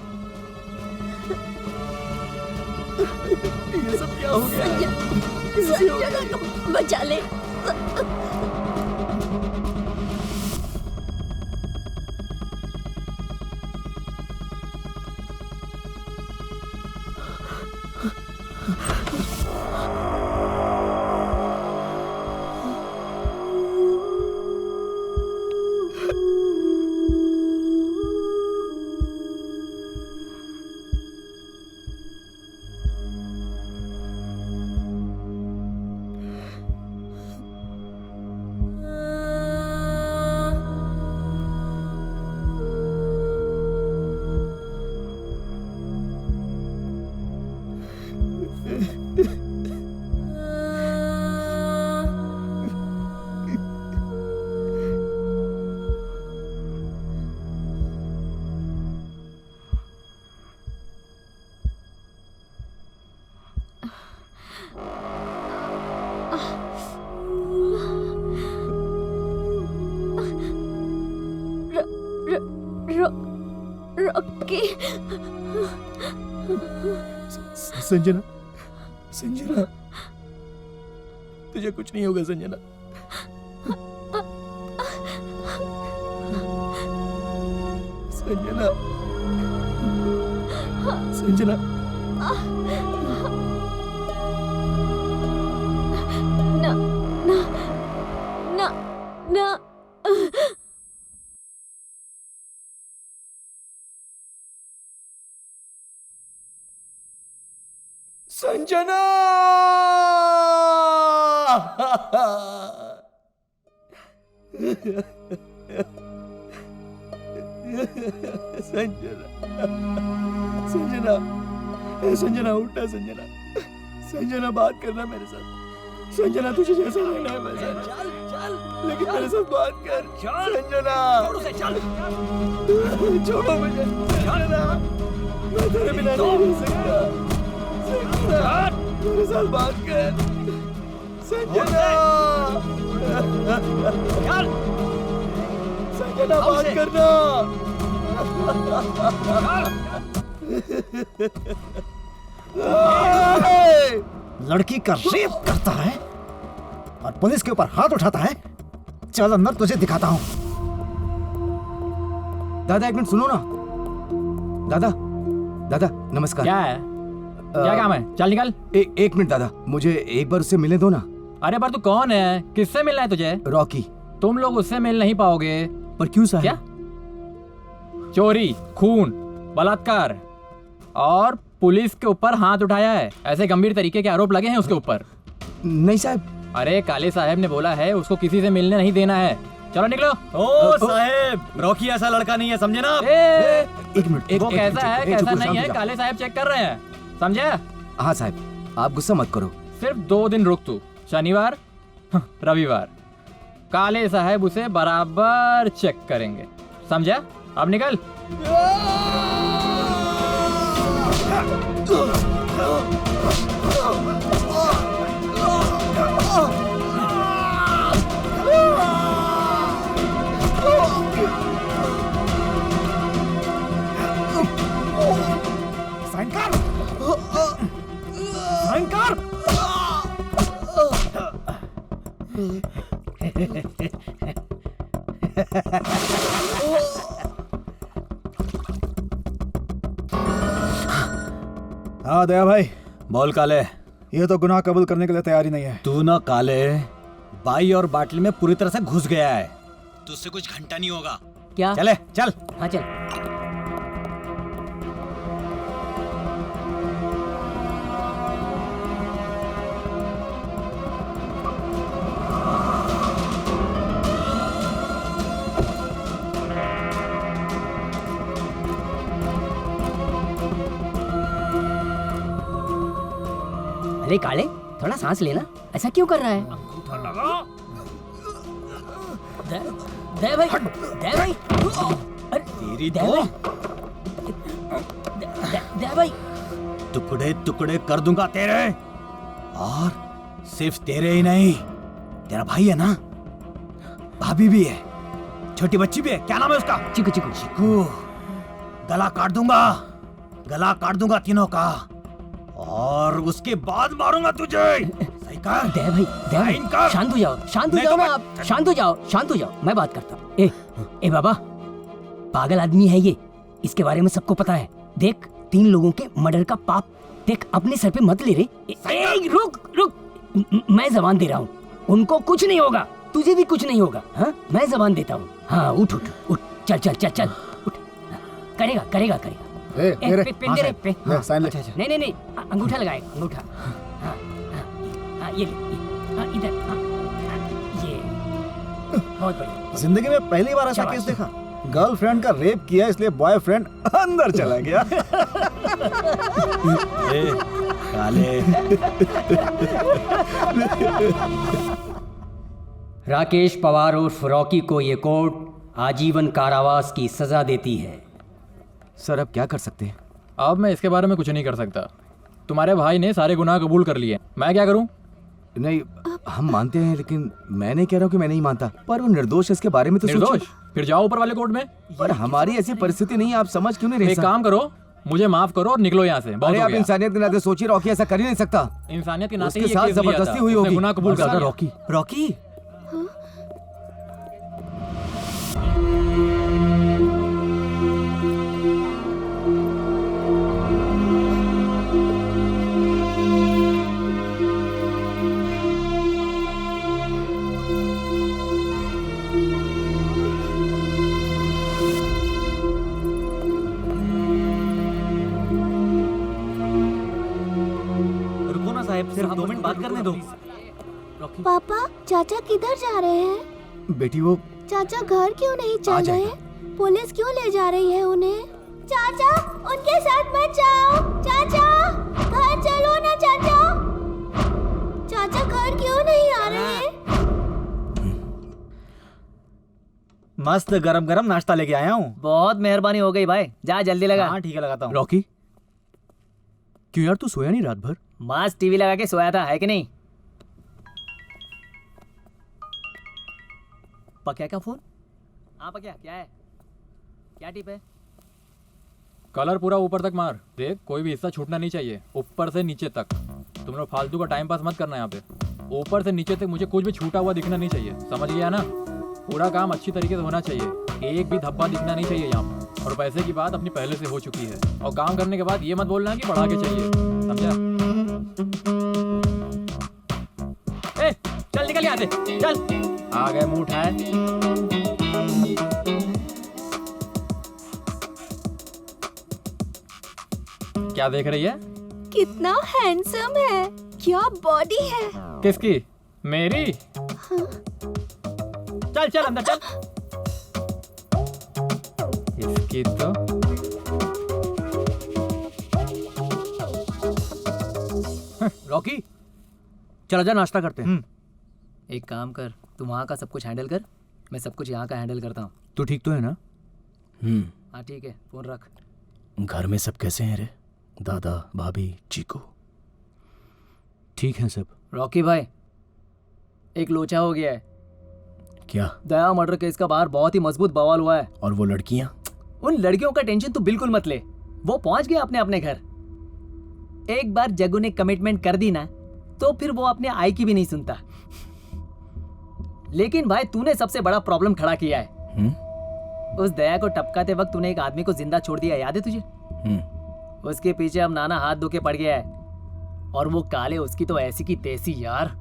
ये सब क्या हो गया? संजना को बचा ले। रॉकी, संजना, संजना, तुझे कुछ नहीं होगा संजना। संजना, संजना, ना ना ना ना। संजना, संजना, संजना, संजना उठना, संजना, संजना बात करना मेरे साथ। संजना, तुझे जैसा रहना है वैसा रह। चल चल, लेकिन मेरे साथ बात कर। संजना, छोड़ो मुझे। संजना, मैं तेरे बिना नहीं रह सकता। मेरे साथ बात कर संजना। संजना, बात करना। लड़की का रेप करता है और पुलिस के ऊपर हाथ उठाता है। चल अंदर, तुझे दिखाता हूँ। दादा एक मिनट सुनो ना। दादा, दादा नमस्कार। क्या है? क्या काम है? चल निकल। एक मिनट दादा, मुझे एक बार उससे मिलने दो ना। अरे पर तू कौन है? किससे मिलना है तुझे? रॉकी। तुम लोग उससे मिल नहीं पाओगे। पर क्यों साहब? क्या? चोरी, खून, बलात्कार और पुलिस के ऊपर हाथ उठाया है, ऐसे गंभीर तरीके के आरोप लगे हैं उसके ऊपर। नहीं साहब। अरे काले साहब ने बोला है उसको किसी से मिलने नहीं देना है। चलो निकलो। ओ साहब, रॉकी ऐसा लड़का नहीं है, समझे ना? एक मिनट। वो कैसा है कैसा नहीं है काले साहब चेक कर रहे हैं, समझे? हाँ साहब, आप गुस्सा मत करो। सिर्फ 2 दिन रुक तू, शनिवार रविवार काले साहब उसे बराबर चेक करेंगे, समझा? अब निकल। हाँ दया भाई। बोल काले। ये तो गुनाह कबूल करने के लिए तैयार ही नहीं है। तू ना काले बाई और बाटली में पूरी तरह से घुस गया है। तुझसे कुछ घंटा नहीं होगा। क्या? चले चल। हाँ चल। अरे काले, थोड़ा सांस लेना। ऐसा क्यों कर रहा है? दया भाई, दया भाई, तेरी दया भाई, टुकड़े टुकड़े कर दूंगा तेरे। और सिर्फ तेरे ही नहीं, तेरा भाई है ना, भाभी भी है, छोटी बच्ची भी है। क्या नाम है उसका? चिकू। चिकू। गला काट दूंगा तीनों का, और उसके बाद मारूंगा तुझे। सही कर। दया भाई, शांत हो जाओ, शांत हो जाओ, मैं बात करता हूँ। ए बाबा, पागल आदमी है ये, इसके बारे में सबको पता है। देख, 3 लोगों के मर्डर का पाप देख अपने सर पे मत ले रे। रुक, मैं जबान दे रहा हूँ, उनको कुछ नहीं होगा, तुझे भी कुछ नहीं होगा। हाँ, मैं जबान देता हूँ। हाँ, उठ, चल, उठ। करेगा। नहीं, अंगूठा लगाएगा, अंगूठा। हाँ, ये इधर। ये बहुत बढ़िया। जिंदगी में पहली बार ऐसा केस देखा। गर्लफ्रेंड का रेप किया इसलिए बॉयफ्रेंड अंदर चला गया। काले। राकेश पवार उर्फ रॉकी को ये कोर्ट आजीवन कारावास की सजा देती है। सर अब क्या कर सकते हैं? अब मैं इसके बारे में कुछ नहीं कर सकता। तुम्हारे भाई ने सारे गुनाह कबूल कर लिए, मैं क्या करूं? नहीं, हम मानते हैं, लेकिन मैं नहीं कह रहा हूं कि मैं नहीं मानता, पर वो निर्दोष है, इसके बारे में तो निर्दोष? फिर जाओ ऊपर वाले कोर्ट में। पर हमारी ऐसी परिस्थिति नहीं है, आप समझ क्यों नहीं रहे? एक काम करो, मुझे माफ करो और निकलो यहाँ से। अरे आप इंसानियत के नाते सोचिए, रॉकी ऐसा कर ही नहीं सकता। इंसानियत के नाते उसके साथ जबरदस्ती हुई होगी। गुनाह कबूल कर लिया। रॉकी सिर्फ 2 मिनट बात करने दो। पापा, चाचा किधर जा रहे हैं? बेटी वो चाचा घर क्यों नहीं चल रहे? पुलिस क्यों ले जा रही है उन्हें? चाचा, उनके साथ मत जाओ। चाचा, घर चलो ना चाचा। चाचा घर क्यों नहीं आ रहे? मस्त गरम गरम नाश्ता लेके आया हूँ। बहुत मेहरबानी हो गई भाई, जा जल्दी लगा। हाँ ठीक है, लगाता हूँ। रॉकी, क्यों यार तू सोया नहीं रात भर? मस्त टीवी लगा के सोया था, है कि नहीं? पक्या का फोन? हाँ पक्या, क्या है? क्या टिप है? कलर पूरा ऊपर तक मार, देख कोई भी हिस्सा छूटना नहीं चाहिए, ऊपर से नीचे तक। तुम लोग फालतू का टाइम पास मत करना यहाँ पे। ऊपर से नीचे तक मुझे कुछ भी छूटा हुआ दिखना नहीं चाहिए, समझ गया ना? पूरा काम अच्छी तरीके से होना चाहिए, एक भी धब्बा दिखना नहीं चाहिए यहाँ पर। और पैसे की बात अपनी पहले से हो चुकी है, और काम करने के बाद ये मत बोलना कि बढ़ा के चाहिए, समझा? ए, चल निकल यहाँ से, चल। आ गए मुंह उठाए। क्या देख रही है? कितना हैंडसम है, क्या बॉडी है। किसकी? मेरी? हाँ। चल चल अंदर चल। इसकी तो रॉकी, चल जा नाश्ता करते हैं। एक काम कर, तू वहाँ का सब कुछ हैंडल कर, मैं सब कुछ यहाँ का हैंडल करता हूँ। तू ठीक तो है ना? हाँ ठीक है, फोन रख। घर में सब कैसे हैं रे? दादा, भाभी, चीकू ठीक हैं सब? रॉकी भाई, एक लोचा हो गया है। क्या? दया मर्डर केस का बाहर बहुत ही मजबूत बवाल हुआ है। और वो लड़कियां? उन लड़कियों का टेंशन तू बिल्कुल मत ले, वो पहुंच गए अपने अपने घर। एक बार जग्गू ने कमिटमेंट कर दी ना, तो फिर वो अपने आई की भी नहीं सुनता। लेकिन भाई तूने सबसे बड़ा प्रॉब्लम खड़ा किया है। उस दया को टपकाते वक्त तूने एक आदमी को जिंदा छोड़ दिया, याद है तुझे? उसके पीछे अब नाना हाथ धो के पड़ गया है। और वो काले उसकी तो ऐसी की तैसी यार,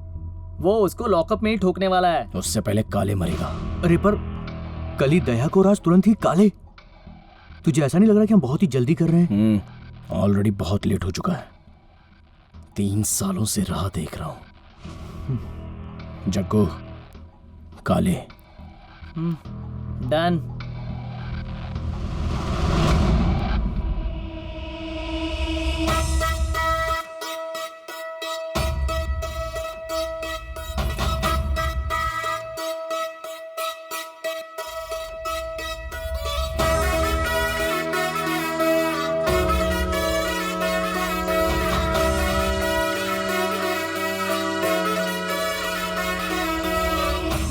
वो उसको लॉकअप में ही ठोकने वाला है। उससे पहले काले मरेगा। अरे पर कल ही दया को राज तुरंत ही काले। तुझे ऐसा नहीं लग रहा कि हम बहुत ही जल्दी कर रहे हैं? ऑलरेडी बहुत लेट हो चुका है। 3 सालों से राह देख रहा हूं। जग्गू, काले। डन।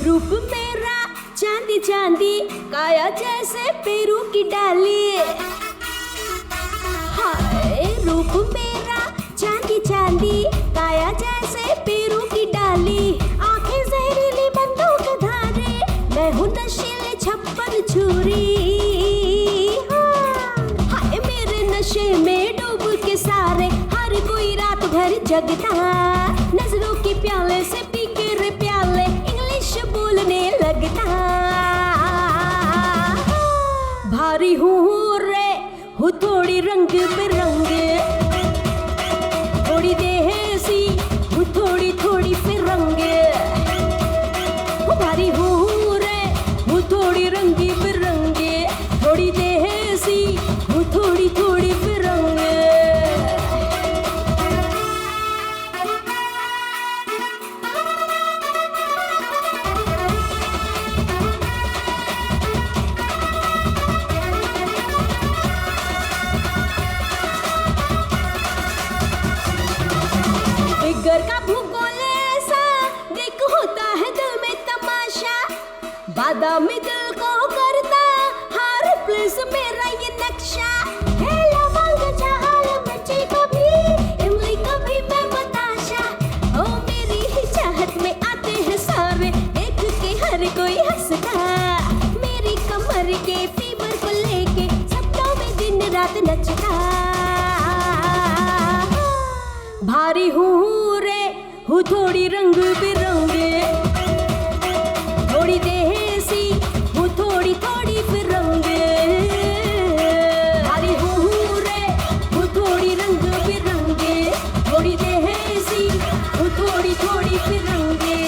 रूप मेरा चांदी चांदी, काया जैसे पेरू की डाली। हाय रूप मेरा चांदी चांदी, काया जैसे पेरू की डाली। आंखें जहरीली बंदूक धारे, मैं हूँ नशीले छप्पन छुरी। हाय मेरे नशे में डूब के सारे, हर कोई रात भर जगता। नजरों के प्याले से पी के रे प्याले, बोलने लगता। भारी हूँ रे, हूँ थोड़ी रंग बिरंगे, थोड़ी देसी हूँ थोड़ी थोड़ी फिरंगे। भारी हूँ रे, हूँ थोड़ी रंगी बिरंगे, थोड़ी देसी हूँ थोड़ी थोड़ी फिरंगे। घर का भूगोल ऐसा देख होता है दिल में तमाशा। बादामी दिल को करता हर प्लेस मेरा ये नक्शा। लवंग चाल बच्चे कभी इमली कभी मैं बताशा। ओ मेरी ही चाहत में आते हैं सारे, देख के हर कोई हंसता। मेरी कमर के फीवर को लेके सपनों में दिन रात नचता। भारी हूँ रे, हूँ थोड़ी रंग बिरंगे, थोड़ी देसी हूँ थोड़ी थोड़ी फिरंगे। भारी हूँ रे, हूँ थोड़ी रंग बिरंगे, थोड़ी देसी हूँ थोड़ी थोड़ी फिरंगे।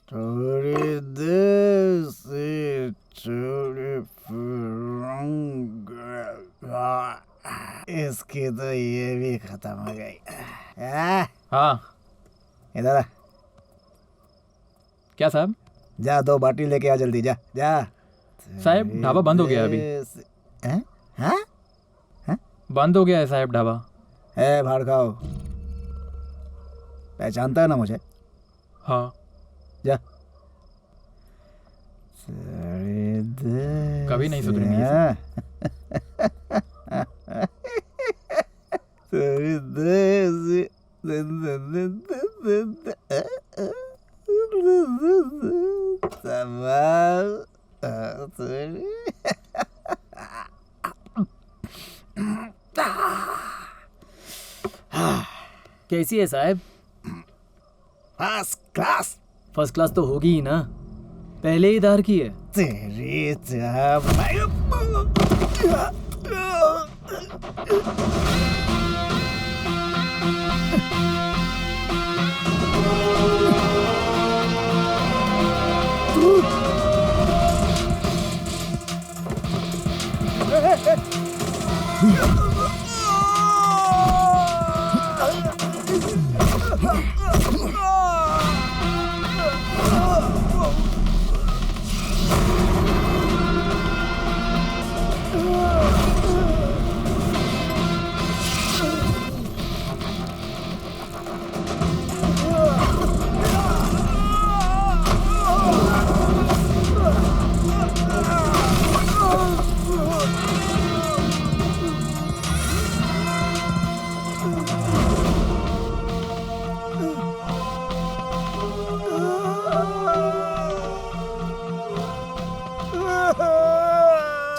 थोड़ी देसी थोड़ी फिरंगे। इसकी तो ये भी खत्म हो गई। हाँ इधर आ। क्या साहब? जा 2 बाटी लेके आ जल्दी, जा जा। साहब ढाबा बंद हो गया अभी। हैं? बंद हो गया है साहब ढाबा। भाड़ खाओ, पहचानता है ना मुझे? हाँ जा। कभी नहीं सुधरेंगे। कैसी है साहब? First class. फर्स्ट क्लास तो होगी ही ना, पहले ही दार की है। तेरी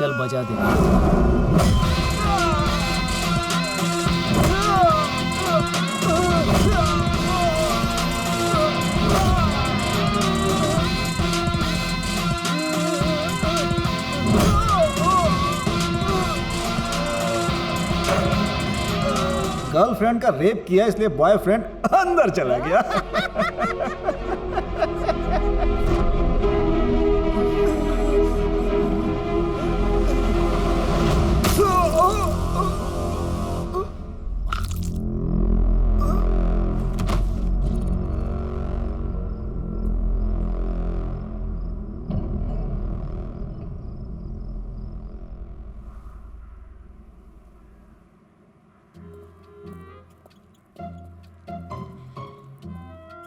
चल बजा दे। गर्लफ्रेंड का रेप किया इसलिए बॉयफ्रेंड अंदर चला गया।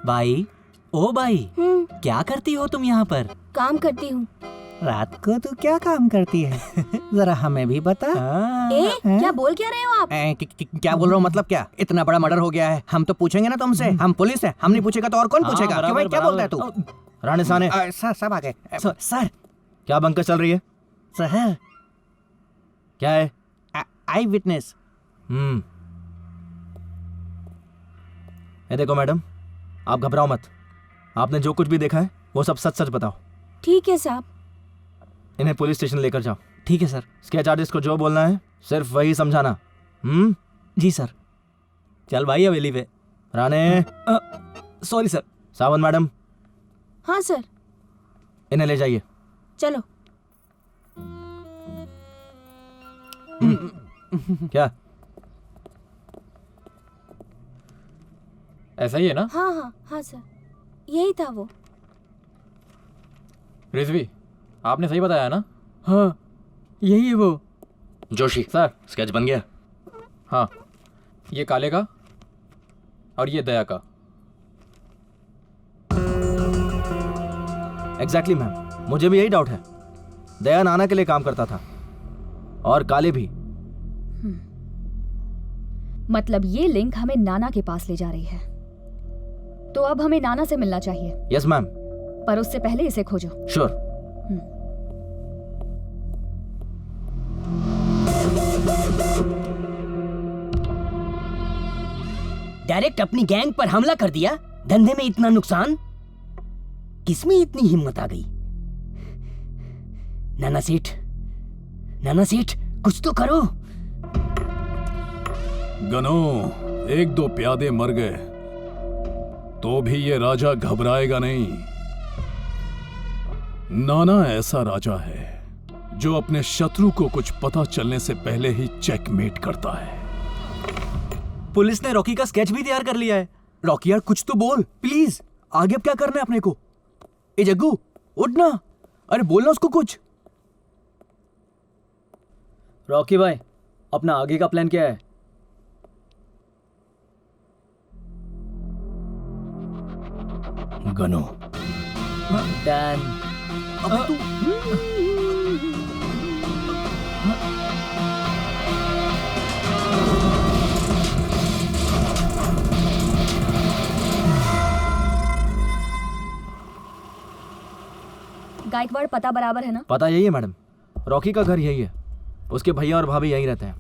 भाई, ओ भाई, क्या करती हो तुम यहाँ पर? काम करती हूँ। रात को तू क्या काम करती है? जरा हमें भी बता। क्या बोल क्या रहे हो आप? क्या बोल रहा हूँ मतलब क्या? इतना बड़ा मर्डर हो गया है, हम तो पूछेंगे ना तुमसे। हम पुलिस है, हम नहीं पूछेगा तो और कौन पूछेगा? क्यों भाई, क्या बोलता है तू? राणे साने, सर सब आ गए। सर क्या बंकर चल रही है? सर क्या है? आई विटनेस। ये देखो मैडम, आप घबराओ मत। आपने जो कुछ भी देखा है वो सब सच सच बताओ। ठीक है साहब। इन्हें पुलिस स्टेशन लेकर जाओ। ठीक है सर। स्केच आर्टिस्ट को जो बोलना है सिर्फ वही समझाना। जी सर। चल भाई हवेली पे। Rane. Sorry sir. Sawan madam. हाँ सर। इन्हें ले जाइए। चलो। क्या ऐसा ही है ना? हाँ हाँ हाँ सर, यही था वो। रिजवी, आपने सही बताया ना? हाँ यही है वो। जोशी सर, स्केच बन गया? हाँ, ये काले का और ये दया का। एग्जैक्टली मैम, मुझे भी यही डाउट है। दया नाना के लिए काम करता था और काले भी। मतलब ये लिंक हमें नाना के पास ले जा रही है। तो अब हमें नाना से मिलना चाहिए। Yes ma'am. पर उससे पहले इसे खोजो। श्योर। डायरेक्ट अपनी गैंग पर हमला कर दिया। धंधे में इतना नुकसान, किसमें इतनी हिम्मत आ गई? नाना सेठ, नाना सेठ, कुछ तो करो। गनो, एक दो प्यादे मर गए तो भी ये राजा घबराएगा नहीं। नाना ऐसा राजा है जो अपने शत्रु को कुछ पता चलने से पहले ही चेकमेट करता है। पुलिस ने रॉकी का स्केच भी तैयार कर लिया है। रॉकी यार कुछ तो बोल प्लीज, आगे अब क्या करना है अपने को? ए जग्गू उठना, अरे बोलना उसको कुछ। रॉकी भाई, अपना आगे का प्लान क्या है? गनो। डन। अब तू गायकवाड़ पता बराबर है ना? पता यही है मैडम, रॉकी का घर यही है। उसके भैया और भाभी यही रहते हैं।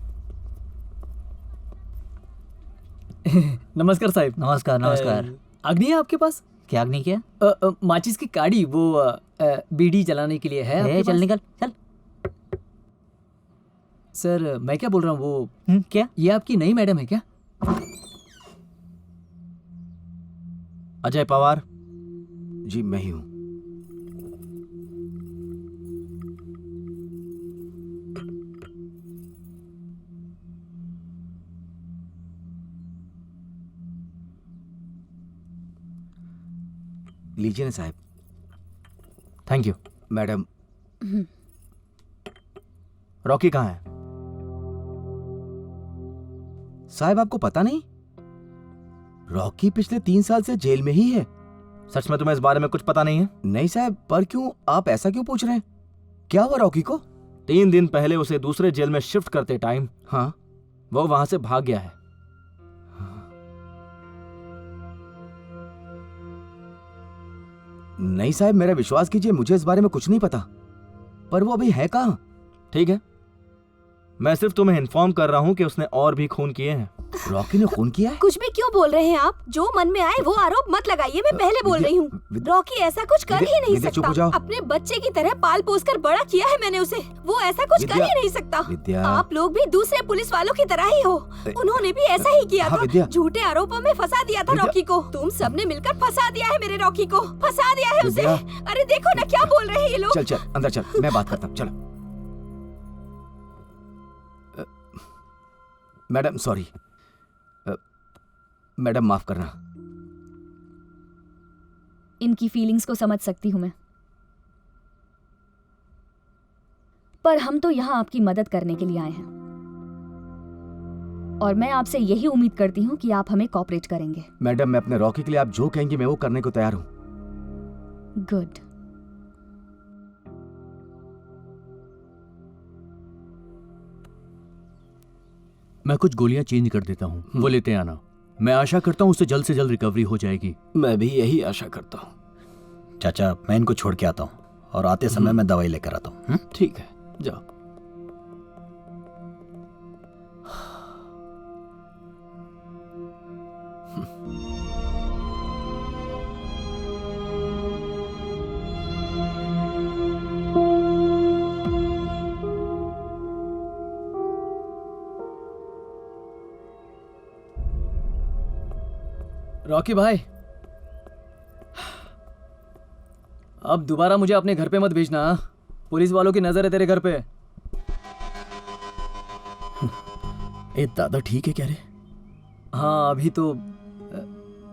नमस्कार साहिब। नमस्कार नमस्कार। अग्नि है आपके पास? क्या अग्नि क्या? माचिस की काड़ी, वो बीड़ी जलाने के लिए है आपके चल पास? निकल चल। सर मैं क्या बोल रहा हूँ, वो क्या ये आपकी नई मैडम है क्या? अजय पवार जी, मैं ही हूं। लीजिए ना साहब। Thank you madam. रॉकी कहाँ है? साहब आपको पता नहीं? रॉकी पिछले 3 साल से जेल में ही है। सच में तुम्हें इस बारे में कुछ पता नहीं है? नहीं साहब, पर क्यों, आप ऐसा क्यों पूछ रहे हैं? क्या हुआ रॉकी को? 3 दिन पहले उसे दूसरे जेल में शिफ्ट करते टाइम, हाँ, वो वहां से भाग गया है। नहीं साहब, मेरा विश्वास कीजिए, मुझे इस बारे में कुछ नहीं पता। पर वो अभी है कहाँ? ठीक है, मैं सिर्फ तुम्हें इन्फॉर्म कर रहा हूँ कि उसने और भी खून किए हैं। रॉकी ने खून किया है? कुछ भी क्यों बोल रहे हैं आप? जो मन में आए वो आरोप मत लगाइए, मैं पहले बोल रही हूँ। रॉकी ऐसा कुछ कर ही नहीं चुप हो सकता। जाओ। अपने बच्चे की तरह पाल पोस कर बड़ा किया है मैंने उसे, वो ऐसा कुछ कर ही नहीं सकता। आप लोग भी दूसरे पुलिस वालों की तरह ही हो, उन्होंने भी ऐसा ही किया था, झूठे आरोपों में फंसा दिया था रॉकी को। तुम सबने मिलकर फंसा दिया है मेरे रॉकी को, फंसा दिया है उसे। अरे देखो ना क्या बोल रहे हैं ये लोग। चल चल अंदर चल, मैं बात करता हूँ, चलो। मैडम सॉरी, मैडम माफ करना। इनकी फीलिंग्स को समझ सकती हूं मैं, पर हम तो यहां आपकी मदद करने के लिए आए हैं और मैं आपसे यही उम्मीद करती हूं कि आप हमें कोऑपरेट करेंगे। मैडम, मैं अपने रॉकी के लिए आप जो कहेंगी मैं वो करने को तैयार हूं। गुड। मैं कुछ गोलियां चेंज कर देता हूँ, वो लेते आना। मैं आशा करता हूँ उससे जल्द से जल्द रिकवरी हो जाएगी। मैं भी यही आशा करता हूँ। चाचा, मैं इनको छोड़ के आता हूँ और आते समय मैं दवाई लेकर आता हूँ। ठीक है, जाओ। रॉकी भाई, अब दोबारा मुझे अपने घर पे मत भेजना। पुलिस वालों की नजर है तेरे घर पे। ए दादा ठीक है क्या रे? हाँ अभी तो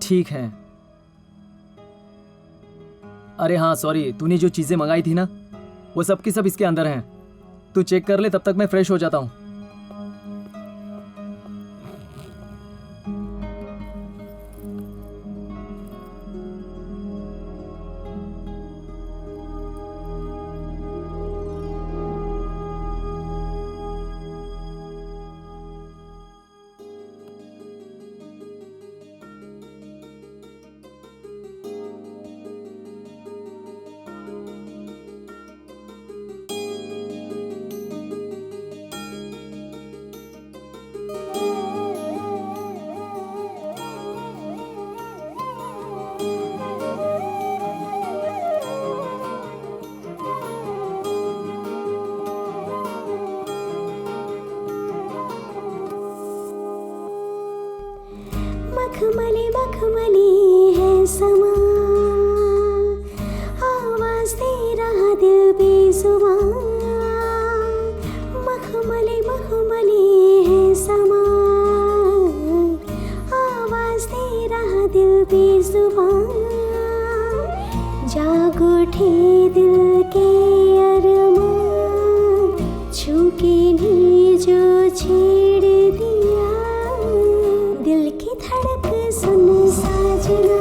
ठीक है। अरे हाँ सॉरी, तूने जो चीजें मंगाई थी ना वो सब की सब इसके अंदर हैं। तू चेक कर ले, तब तक मैं फ्रेश हो जाता हूँ। मखमली मखमली है समा, आवाज दे रहा दिल बेजुबां। मखमली मखमली है समा, आवाज दे रहा दिल बेजुबां। जाग उठे दिल के अरमान, छू के नी जो छेड़ दिया। दिल की धड़क सुन साजना,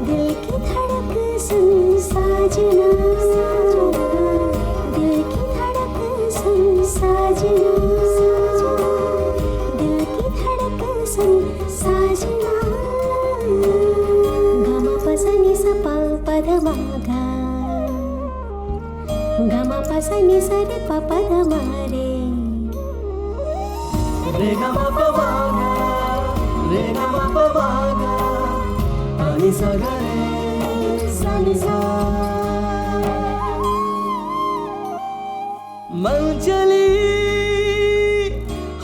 दिल की धड़क सुन साजना, दिल की धड़क सुन साजना, दिल की धड़क सुन साजना। गमा पसनी सपा पद मागा, गमा पसनी सरे पद मारे। रे गा मा पा मा गा, रे गा मा पा मा गा, पा नि सा गा रे सा नि सा। मन चली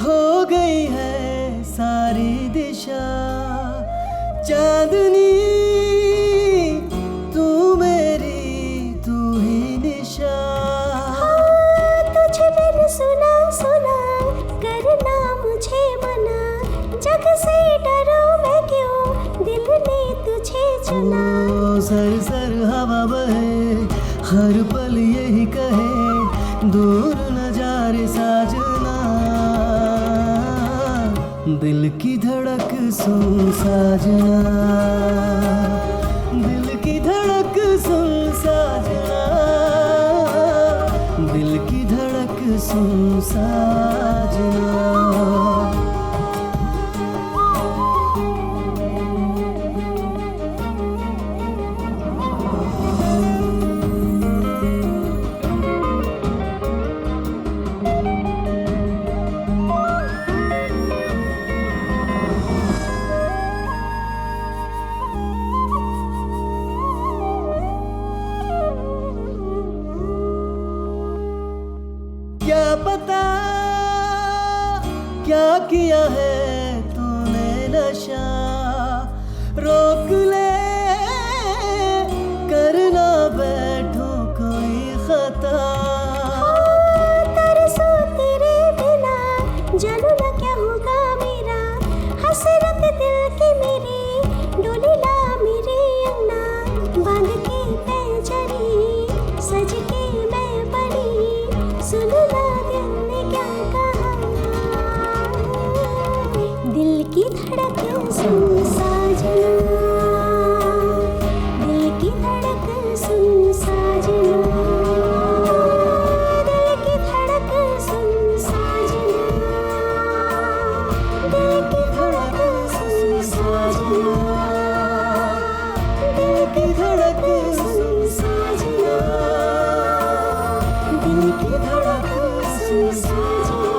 हो गई है सारी दिशा, चांदनी तू मेरी तू ही निशा। तुझे बिन सुना सुना करना मुझे मना, जग से डरो मैं क्यों, दिल ने तुझे चुना। सर सर हवा बहे, हर पल यही कहे, दूर न जा रे साजना। दिल की धड़क सुन साजना, दिल की धड़क सुन साजना, दिल की धड़क सुन साजना। बांध के पैजरी सज के मैं पड़ी, सुनना दिल ने क्या कहा, दिल की धड़कन सुन साजना, दिल की धड़कन सुन साजना, दिल की धड़कन सुन साजना, दिल की धड़कन सुन साजना, दिल की धड़कन सुन साजना, दिल की धड़कन सुन साजना।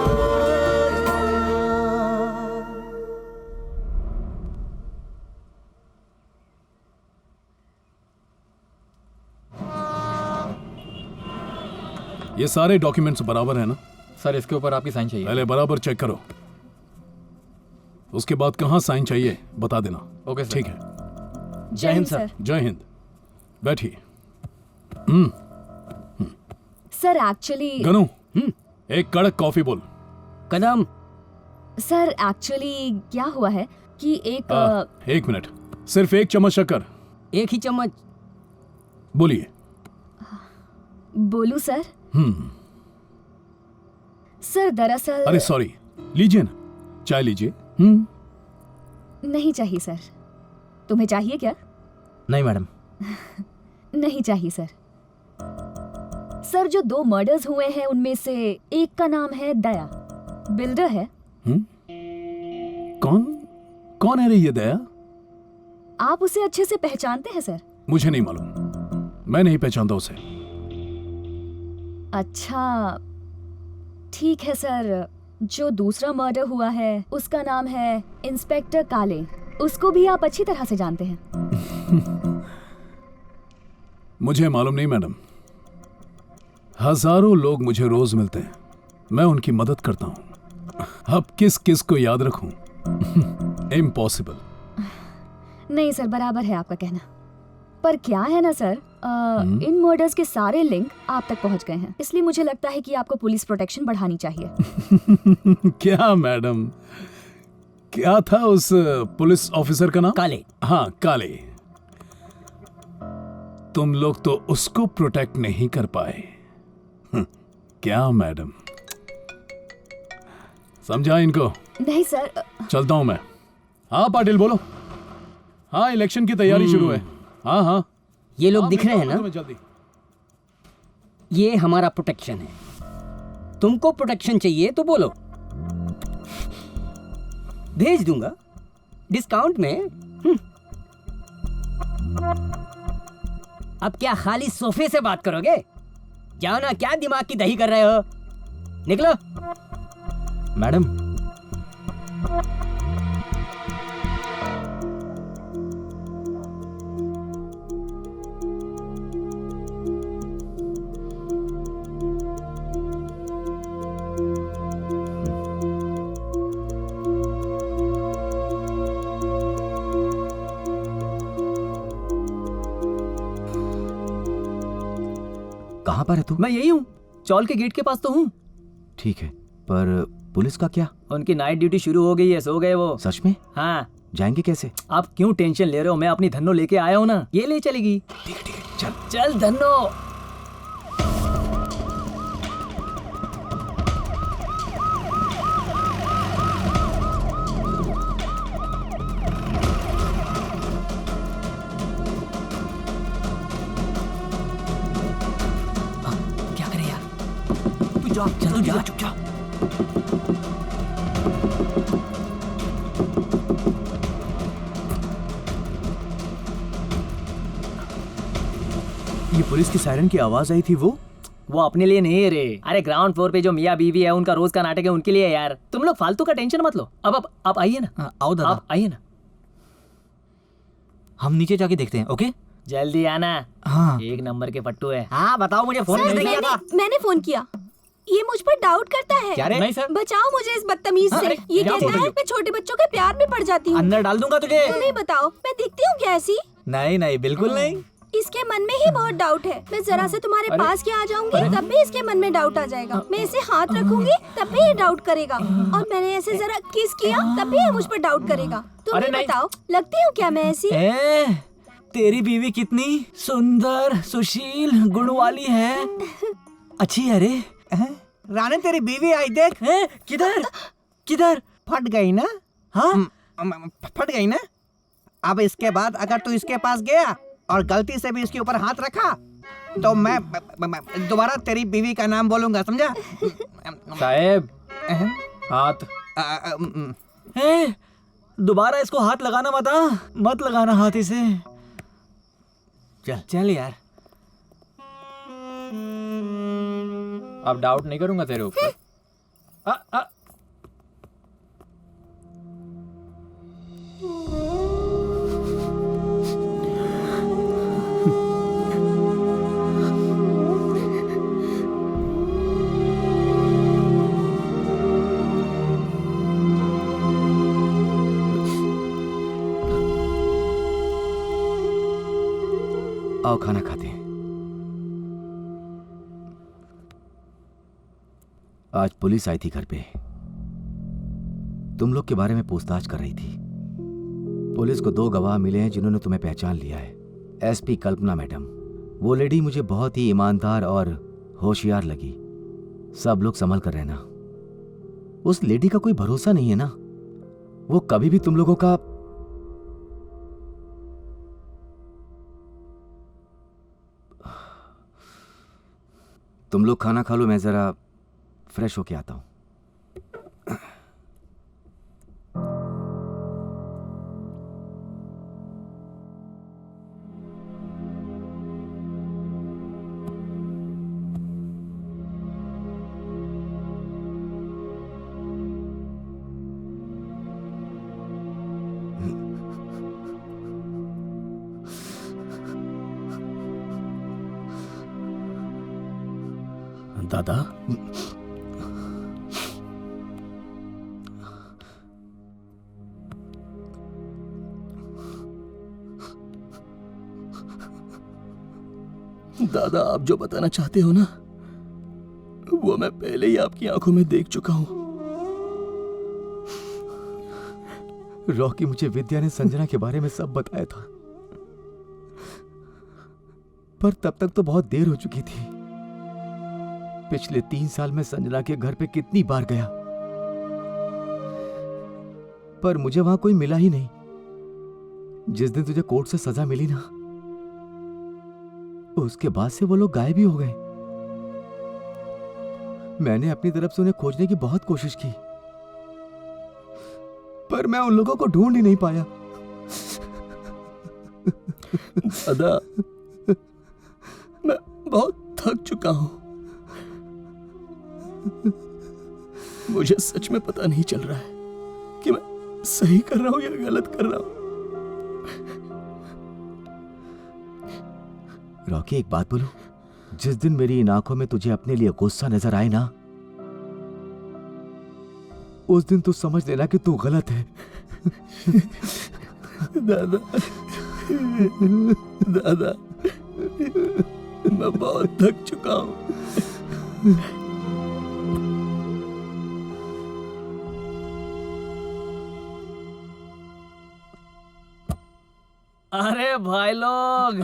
ये सारे डॉक्यूमेंट्स बराबर है ना? सर इसके ऊपर आपकी साइन चाहिए। पहले बराबर चेक करो, उसके बाद कहाँ साइन चाहिए बता देना। Okay sir. ठीक है। जय हिंद सर। जय हिंद। बैठिए। सर एक्चुअली गनु, एक कड़क कॉफी बोल। कदम। सर एक्चुअली क्या हुआ है कि एक मिनट, सिर्फ एक चम्मच शक्कर। एक ही चम्मच। बोलिए। बोलूं सर? सर दरअसल अरे सॉरी, लीजिए ना, चाय लीजिए। नहीं चाहिए सर। तुम्हें चाहिए क्या? नहीं मैडम। नहीं चाहिए सर। सर जो 2 मर्डर्स हुए हैं उनमें से एक का नाम है दया, बिल्डर है। कौन है रे ये दया? आप उसे अच्छे से पहचानते हैं सर? मुझे नहीं मालूम, मैं नहीं पहचानता उसे। अच्छा ठीक है सर। जो दूसरा मर्डर हुआ है उसका नाम है इंस्पेक्टर काले, उसको भी आप अच्छी तरह से जानते हैं। मुझे मालूम नहीं मैडम, हजारों लोग मुझे रोज मिलते हैं, मैं उनकी मदद करता हूं, अब किस किस को याद रखूं? इम्पॉसिबल। नहीं सर, बराबर है आपका कहना, पर क्या है ना सर, इन मर्डर्स के सारे लिंक आप तक पहुंच गए हैं, इसलिए मुझे लगता है कि आपको पुलिस प्रोटेक्शन बढ़ानी चाहिए। क्या मैडम, क्या था उस पुलिस ऑफिसर का नाम? काले। हाँ काले। तुम लोग तो उसको प्रोटेक्ट नहीं कर पाए। क्या मैडम, समझा इनको? नहीं सर। चलता हूं मैं। हाँ पाटिल बोलो। हाँ इलेक्शन की तैयारी शुरू है। हाँ हाँ ये लोग दिख रहे हैं ना, जल्दी। ये हमारा प्रोटेक्शन है। तुमको प्रोटेक्शन चाहिए तो बोलो, भेज दूंगा डिस्काउंट में। अब क्या खाली सोफे से बात करोगे? जाओ ना, क्या दिमाग की दही कर रहे हो, निकलो। मैडम कहाँ पर है तू? मैं यही हूँ, चौल के गेट के पास तो हूँ। ठीक है, पर पुलिस का क्या? उनकी नाइट ड्यूटी शुरू हो गई है, सो गए वो। सच में? हाँ। जाएंगे कैसे? आप क्यों टेंशन ले रहे हो, मैं अपनी धन्नो लेके आया हूँ ना, ये ले चलेगी। ठीक है चल चल धन्नो। क्या करे यार, तू जा, चलो जा, चुप जा। ये पुलिस की सायरन की आवाज आई थी, वो अपने लिए नहीं है रे। अरे ग्राउंड फ्लोर पे जो मियाँ बीवी है, उनका रोज का नाटक है, उनके लिए यार। तुम लोग फालतू का टेंशन मत लो। अब आप आइए ना। आओ दादा, आप आइए ना, हम नीचे जाके देखते हैं। ओके जल्दी आना। हाँ। एक नंबर के पट्टू है। हाँ बताओ, मुझे फोन सर, नहीं किया था। मैंने फोन किया। ये मुझ पर डाउट करता है। क्या रे? नहीं सर। बचाओ मुझे इस बदतमीज से। ये क्या कहता बोल रही है हो? मैं छोटे बच्चों के प्यार में पड़ जाती हूँ। अंदर डाल दूंगा तुझे। तुम ही बताओ, मैं दिखती हूँ क्या ऐसी? नहीं नहीं, बिल्कुल नहीं। इसके मन में ही बहुत डाउट है। मैं जरा से तुम्हारे पास क्या आ जाऊंगी, तब भी इसके मन में डाउट आ जाएगा। मैं इसे हाथ रखूंगी, तब भी ये डाउट करेगा। और मैंने ऐसे जरा किस किया, तब भी ये मुझ पर डाउट करेगा। तुम ही बताओ, लगती हूँ क्या मैं ऐसी? तेरी बीवी कितनी सुंदर, सुशील, गुण वाली है। अच्छी है रे। रानी तेरी बीवी आई देख। किधर किधर? फट गई ना? हाँ फट गई ना? अब इसके बाद अगर तू इसके पास गया और गलती से भी इसके ऊपर हाथ रखा तो मैं दोबारा तेरी बीवी का नाम बोलूंगा, समझा? साहेब हाथ। दोबारा इसको हाथ लगाना मत लगाना हाथ इसे। चल यार। अब डाउट नहीं करूंगा तेरे ऊपर। आओ खाना खाते हैं। आज पुलिस आई थी घर पे, तुम लोग के बारे में पूछताछ कर रही थी। पुलिस को 2 गवाह मिले हैं जिन्होंने तुम्हें पहचान लिया है। एसपी कल्पना मैडम, वो लेडी मुझे बहुत ही ईमानदार और होशियार लगी। सब लोग संभल कर रहना। उस लेडी का कोई भरोसा नहीं है ना, वो कभी भी तुम लोगों का तुम लोग खाना खा लो, मैं जरा फ्रेश होके आता हूं। दादा, दादा आप जो बताना चाहते हो ना, वो मैं पहले ही आपकी आंखों में देख चुका हूं। रॉकी, मुझे विद्या ने संजना के बारे में सब बताया था, पर तब तक तो बहुत देर हो चुकी थी। पिछले 3 साल में संजना के घर पे कितनी बार गया, पर मुझे वहां कोई मिला ही नहीं। जिस दिन तुझे कोर्ट से सजा मिली ना, उसके बाद से वो लोग गायब ही हो गए। मैंने अपनी तरफ से उन्हें खोजने की बहुत कोशिश की, पर मैं उन लोगों को ढूंढ ही नहीं पाया। दादा, मैं बहुत थक चुका हूं। मुझे सच में पता नहीं चल रहा है कि मैं सही कर रहा हूं या गलत कर रहा हूं। रॉकी, एक बात बोलूं? जिस दिन मेरी इन आंखों में तुझे अपने लिए गुस्सा नजर आए ना, उस दिन तू समझ लेना कि तू गलत है। दादा, दादा, मैं बहुत थक चुका हूं। अरे भाई लोग,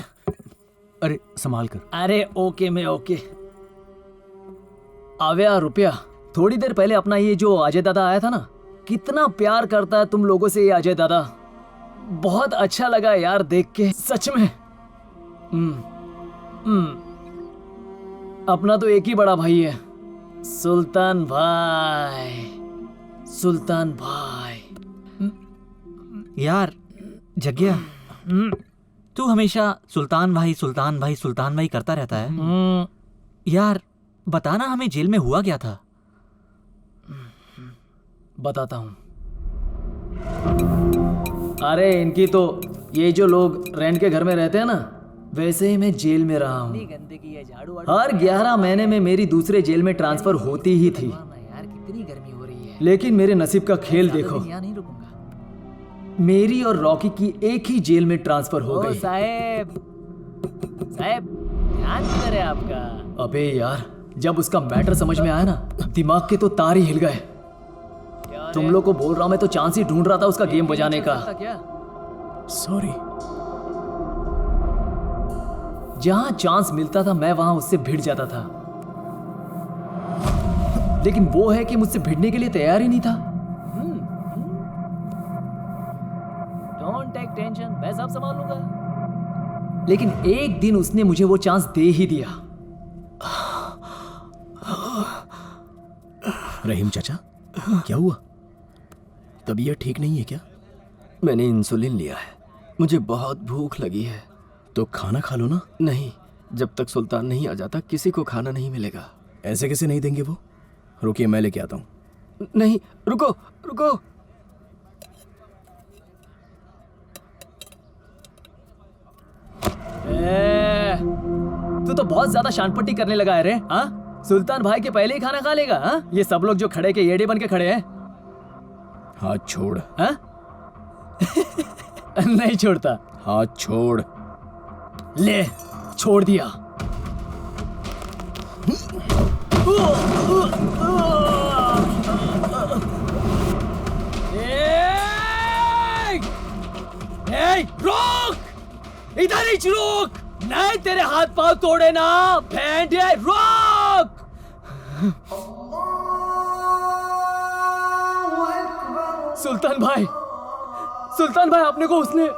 अरे संभाल कर। अरे ओके में ओके। आव्या, रुपया, थोड़ी देर पहले अपना ये जो अजय दादा आया था ना, कितना प्यार करता है तुम लोगों से ये अजय दादा। बहुत अच्छा लगा यार देख के, सच में। अपना तो एक ही बड़ा भाई है, सुल्तान भाई, सुल्तान भाई। यार जग्या, तू हमेशा सुल्तान भाई करता रहता है। यार बताना, हमें जेल में हुआ क्या था? बताता हूं। अरे इनकी तो, ये जो लोग रेंट के घर में रहते हैं ना, वैसे ही मैं जेल में रहा हूँ। हर 11 महीने में मेरी दूसरे जेल में ट्रांसफर होती ही थी। कितनी गर्मी हो रही है। लेकिन मेरे नसीब का खेल देखो, मेरी और रॉकी की एक ही जेल में ट्रांसफर हो गई। साहब, ध्यान किधर है आपका? अबे यार, जब उसका मैटर समझ में आया ना, दिमाग के तो तार ही हिल गए। तुम लोग को बोल रहा हूं, मैं तो चांस ही ढूंढ रहा था उसका गेम बजाने का। सॉरी। जहां चांस मिलता था मैं वहां उससे भिड़ जाता था, लेकिन वो है कि मुझसे भिड़ने के लिए तैयार ही नहीं था। डोंट टेक टेंशन, मैं सब संभाल लूंगा। लेकिन एक दिन उसने मुझे वो चांस दे ही दिया। रहीम चाचा, क्या हुआ? तबीयत ठीक नहीं है क्या? मैंने इंसुलिन लिया है, मुझे बहुत भूख लगी है। तो खाना खा लो ना। नहीं, जब तक सुल्तान नहीं आ जाता किसी को खाना नहीं मिलेगा। ऐसे कैसे नहीं देंगे वो? रुकिए, मैं लेके आता हूँ। नहीं, रुको रुको। तू तो बहुत ज्यादा शानपट्टी करने लगा है रे। हाँ, सुल्तान भाई के पहले ही खाना खा लेगा? हाँ, ये सब लोग जो खड़े के येड़े बन के खड़े हैं। हाथ छोड़। हाँ? नहीं छोड़ता। हाथ छोड़। ले, छोड़ दिया। रोक, इधर ही रोक, नहीं तेरे हाथ पांव तोड़े ना। भेंड़िया, रोक। सुल्तान भाई, सुल्तान भाई, आपने को उसने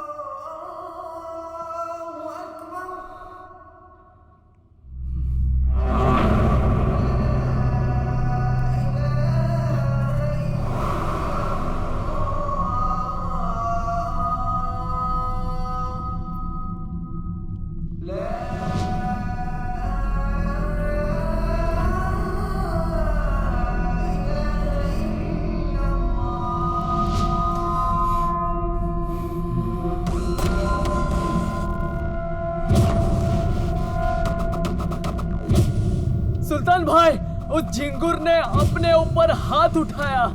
सुल्तान भाई, उस झिंगुर ने अपने ऊपर हाथ उठाया।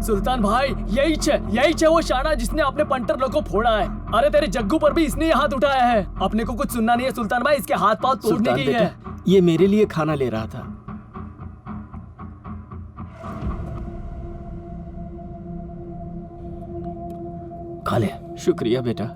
सुल्तान भाई, यही छे वो शाना जिसने अपने पंटर लोग को फोड़ा है। अरे तेरे जग्गू पर भी इसने ही हाथ उठाया है। अपने को कुछ सुनना नहीं है सुल्तान भाई, इसके हाथ पांव तोड़ने की है। ये मेरे लिए खाना ले रहा था। खा ले। शुक्रिया बेटा।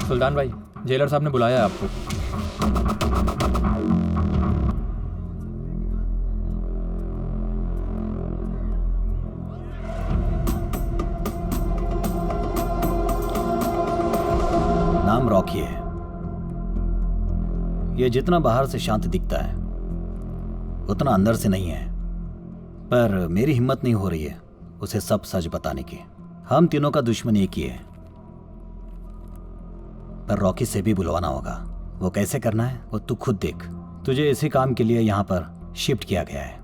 सुल्तान भाई, जेलर साहब ने बुलाया है आपको। नाम रॉकी है। ये जितना बाहर से शांत दिखता है उतना अंदर से नहीं है, पर मेरी हिम्मत नहीं हो रही है उसे सब सच बताने की। हम तीनों का दुश्मन एक ही है, पर रॉकी से भी बुलवाना होगा। वो कैसे करना है वो तू खुद देख। तुझे इसी काम के लिए यहां पर शिफ्ट किया गया है।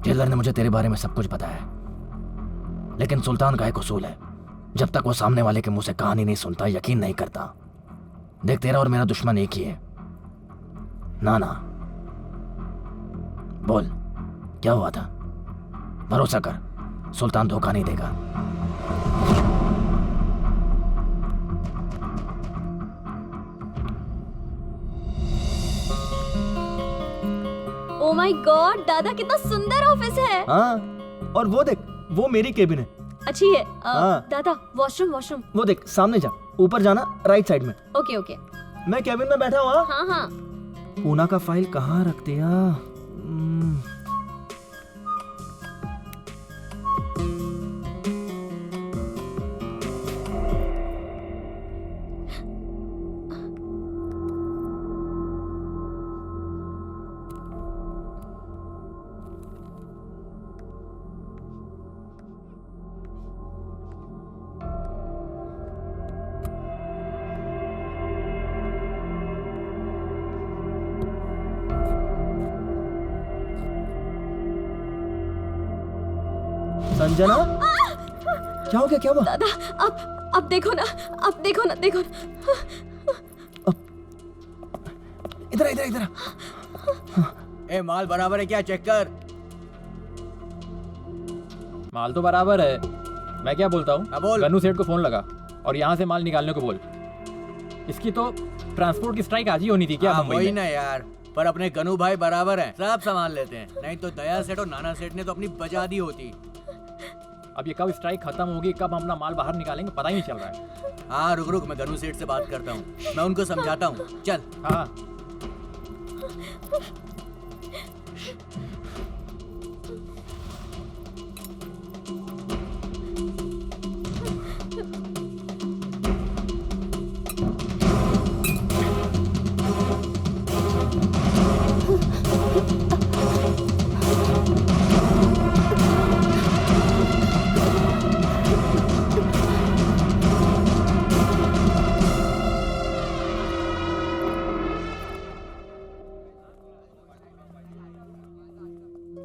जेलर ने मुझे तेरे बारे में सब कुछ बताया, लेकिन सुल्तान का एक उसूल है, जब तक वो सामने वाले के मुंह से कहानी नहीं सुनता यकीन नहीं करता। देख, तेरा और मेरा दुश्मन एक ही है। नाना, बोल क्या हुआ था? भरोसा कर, सुल्तान धोखा नहीं देगा। ओ माय गॉड, दादा कितना सुंदर ऑफिस है। हाँ, और वो देख, वो मेरी केबिन है। अच्छी है। हाँ। दादा, वॉशरूम। वो देख, सामने जा, ऊपर जाना, राइट साइड में। Okay okay. मैं केबिन में बैठा हुआ। हाँ हाँ। पूना का फाइल कहाँ रख दिया? संजना, क्या हो गया, क्या हुआ? दादा, अब देखो ना, अब देखो ना, देखो ना। इधर इधर इधर। ए, माल बराबर है क्या? चेक कर। माल तो बराबर है। मैं क्या बोलता हूँ, बोल। गन्नू सेठ को फोन लगा और यहाँ से माल निकालने को बोल। इसकी तो ट्रांसपोर्ट की स्ट्राइक आज ही होनी थी क्या मुंबई वही में? ना यार, पर अपने गनू भाई बराबर हैं, सब संभाल लेते हैं। नहीं तो दया सेठ और नाना सेठ ने तो अपनी बजा दी होती। अब ये कब स्ट्राइक खत्म होगी, कब हम अपना माल बाहर निकालेंगे, पता ही नहीं चल रहा है। हाँ रुक रुक, मैं गनू सेठ से बात करता हूँ, मैं उनको समझाता हूँ। चल। हाँ।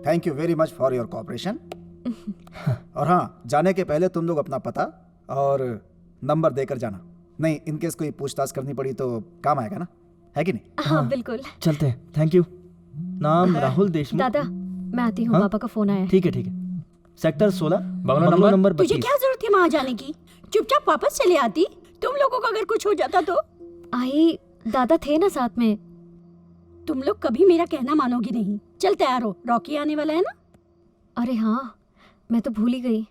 Thank you very much for your cooperation. और हाँ, जाने के पहले तुम लोग अपना पता और नंबर देकर जाना। नहीं, इनकेस कोई पूछताछ करनी पड़ी तो काम आएगा ना, है कि नहीं? हाँ बिल्कुल। चलते हैं, थैंक यू। नाम राहुल देशमुख। दादा, मैं आती हूँ, हाँ? पापा का फोन आया है। ठीक है ठीक है। सेक्टर 16 बंगलो नंबर तुझे 32। क्या जरूरत थी वहाँ जाने की? चुपचाप वापस चले आती। तुम लोगों को अगर कुछ हो जाता तो? आई, दादा थे ना साथ में। तुम लोग कभी मेरा कहना मानोगी नहीं। चल तैयार हो, रॉकी आने वाला है ना? अरे हाँ, मैं तो भूल ही गई।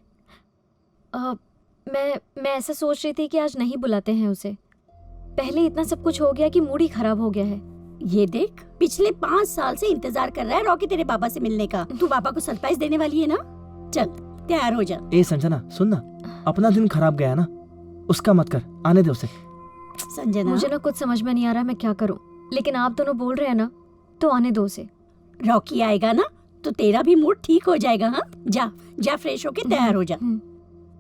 मैं ऐसा सोच रही थी कि आज नहीं बुलाते हैं उसे। पहले इतना सब कुछ हो गया कि मूड ही खराब हो गया है। ये देख, पिछले 5 साल से इंतजार कर रहा है रॉकी तेरे पापा से मिलने का। तू पापा को सरप्राइज देने वाली है ना? चल तैयार हो जा। ए संजना सुन ना, अपना दिन खराब गया ना, उसका मत कर, आने दे उसे। संजना, मुझे ना कुछ समझ में नहीं आ रहा मैं क्या करूं, लेकिन आप दोनों बोल रहे हैं ना, तो आने दो उसे। रॉकी आएगा ना तो तेरा भी मूड ठीक हो जाएगा। हाँ, जा जा, फ्रेश होके तैयार हो जा।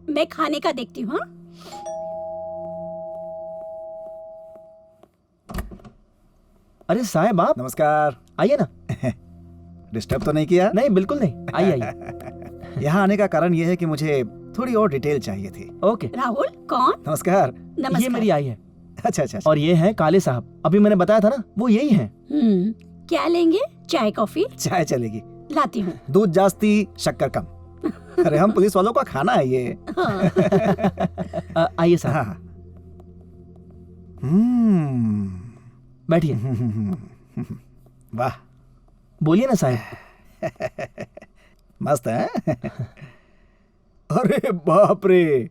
मैं खाने का देखती हूँ। हाँ? अरे साहब आप, नमस्कार। आइए ना। डिस्टर्ब तो नहीं किया? नहीं बिल्कुल नहीं, आइए आइए। यहाँ आने का कारण ये है कि मुझे थोड़ी और डिटेल चाहिए थी। ओके। राहुल कौन? नमस्कार। ये मेरी आई है। अच्छा अच्छा। और ये है काले साहब, अभी मैंने बताया था ना, वो यही है। क्या लेंगे? चाय कॉफी? चाय चलेगी। लाती हूँ। दूध जास्ती, शक्कर कम। अरे हम पुलिस वालों का खाना है ये। आइए साहब। बैठिए। वाह, बोलिए ना साहब। मस्त है। अरे बाप रे,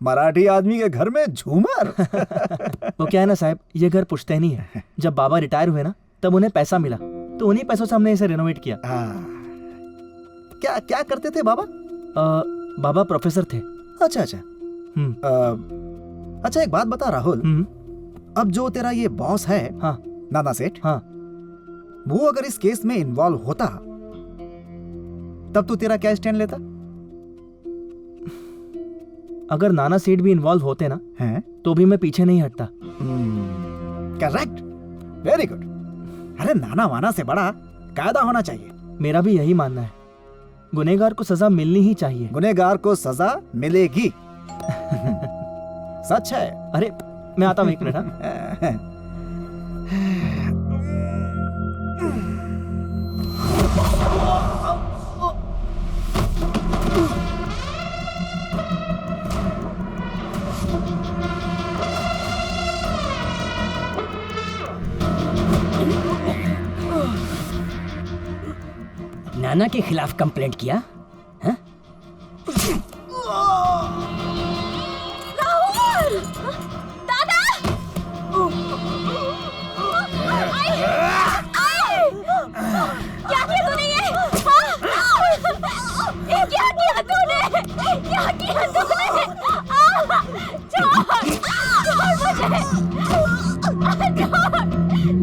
मराठी आदमी के घर में झूमर। वो क्या है ना साहब, ये घर पुश्तैनी है। जब बाबा रिटायर हुए ना, तब उन्हें पैसा मिला, तो उन्हीं पैसों से हमने इसे रेनोवेट किया। क्या क्या करते थे बाबा? बाबा प्रोफेसर थे। अच्छा अच्छा। अच्छा एक बात बता राहुल, अब जो तेरा ये बॉस है, हाँ, नाना सेठ, हाँ, वो अगर इस केस में इन्वॉल्व होता तब तू तेरा क्या स्टैंड लेता? अगर नाना सेठ भी इन्वॉल्व होते ना, हैं? तो भी मैं पीछे नहीं हटता। Correct, very good. अरे नाना वाना से बड़ा कायदा होना चाहिए। मेरा भी यही मानना है, गुनहगार को सजा मिलनी ही चाहिए। गुनहगार को सजा मिलेगी। सच है। अरे मैं आता हूँ, एक मिनट। हाँ? नाना के खिलाफ कंप्लेंट किया? हाँ? राहुल! दादा! क्या किया तूने ये? ये क्या किया तूने? क्या किया तूने?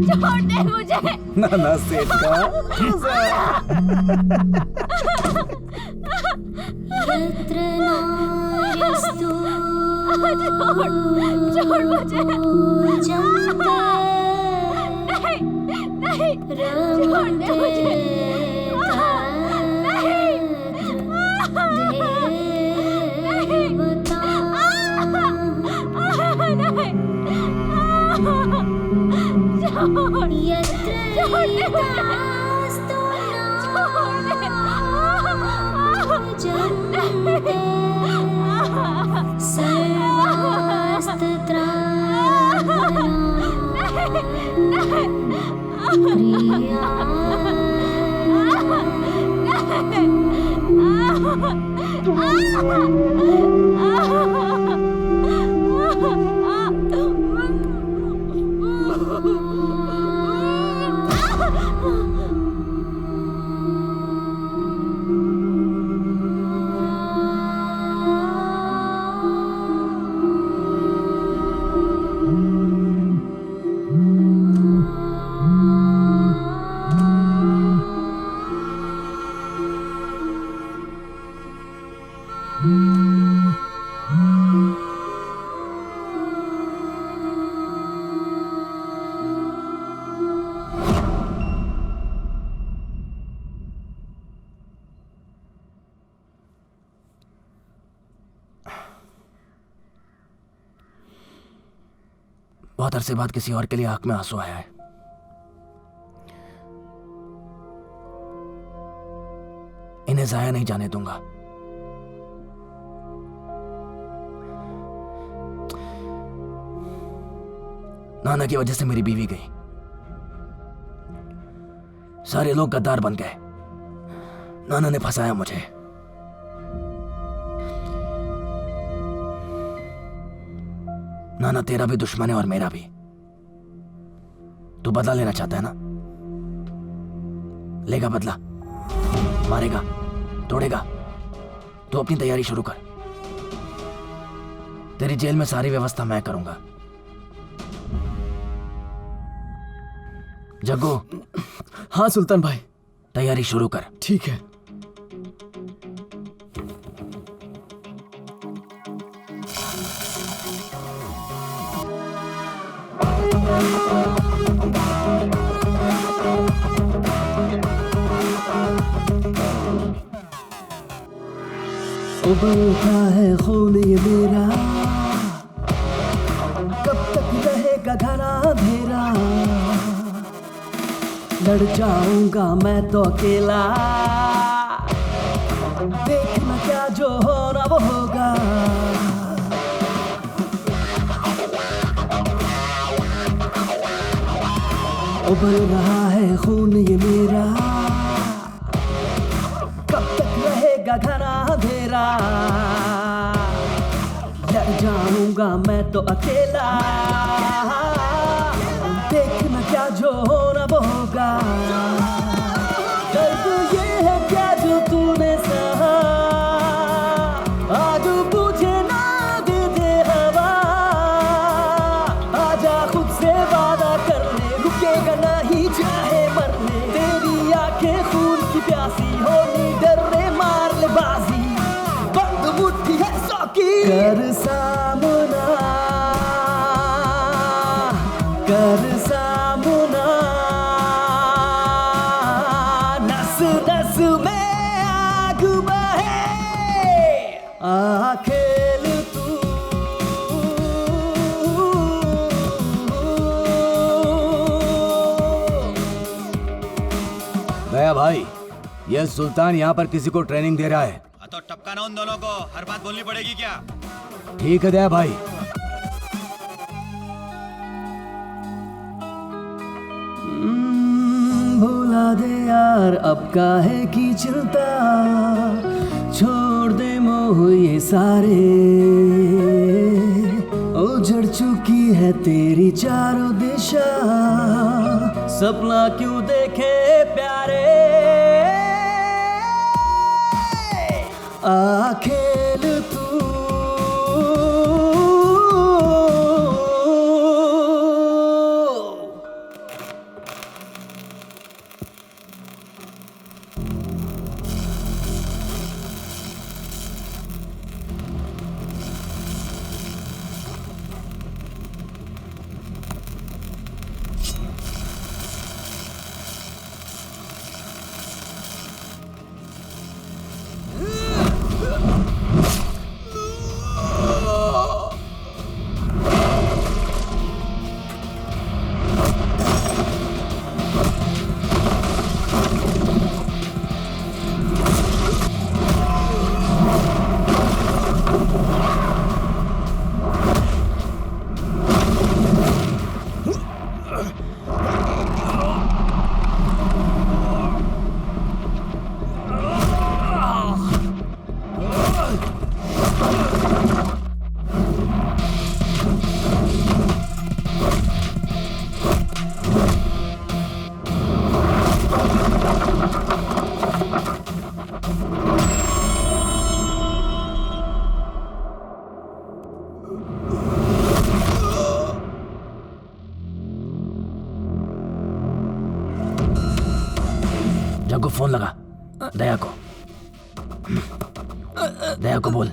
छोड़ दे मुझे। नाना सेठ का छोड़ मुझे। नहीं, छोड़ दे मुझे। नहीं। बहुत अरसे बाद किसी और के लिए आंख में आंसू आया है। इन्हें जाया नहीं जाने दूंगा। नाना की वजह से मेरी बीवी गई। सारे लोग गद्दार बन गए। नाना ने फंसाया मुझे। नाना तेरा भी दुश्मन है और मेरा भी। तू बदला लेना चाहता है ना? लेगा बदला, मारेगा, तोड़ेगा। तो अपनी तैयारी शुरू कर। तेरी जेल में सारी व्यवस्था मैं करूंगा। जग्गू। हाँ सुल्तान भाई। तैयारी शुरू कर। ठीक है। उबलता है खून ये मेरा, कब तक रहेगा घना अंधेरा। लड़ जाऊंगा मैं तो अकेला, देखना क्या जो होना वो होगा। उबल रहा है खून ये मेरा, कब तक रहेगा घना अंधेरा। लड़ जाऊंगा मैं तो अकेला, देखना क्या जो होना वो होगा। दर्द ये है क्या जो तूने सहा, आग बुझे ना दे दे हवा। आजा खुद से वादा कर ले, रुकेगा नहीं चाहे मरने। तेरी आंखें खून की प्यासी होनी, डरने मार ले बाजी। बंद मुट्ठी है सौ की, कर सामना, कर सामना। नस नस में आग बहे, आ खेल तू। दया भाई, यह सुल्तान यहाँ पर किसी को ट्रेनिंग दे रहा है। तो टपका ना उन दोनों को, हर बात बोलनी पड़ेगी क्या? ठीक है दया भाई। भुला दे यार अब काहे की चिंता, छोड़ दे मोह ये सारे। उजड़ चुकी है तेरी चारों दिशा, सपना क्यों देखे प्यारे। आ खेल तू। जग्गू फोन लगा दया को। दया को बोल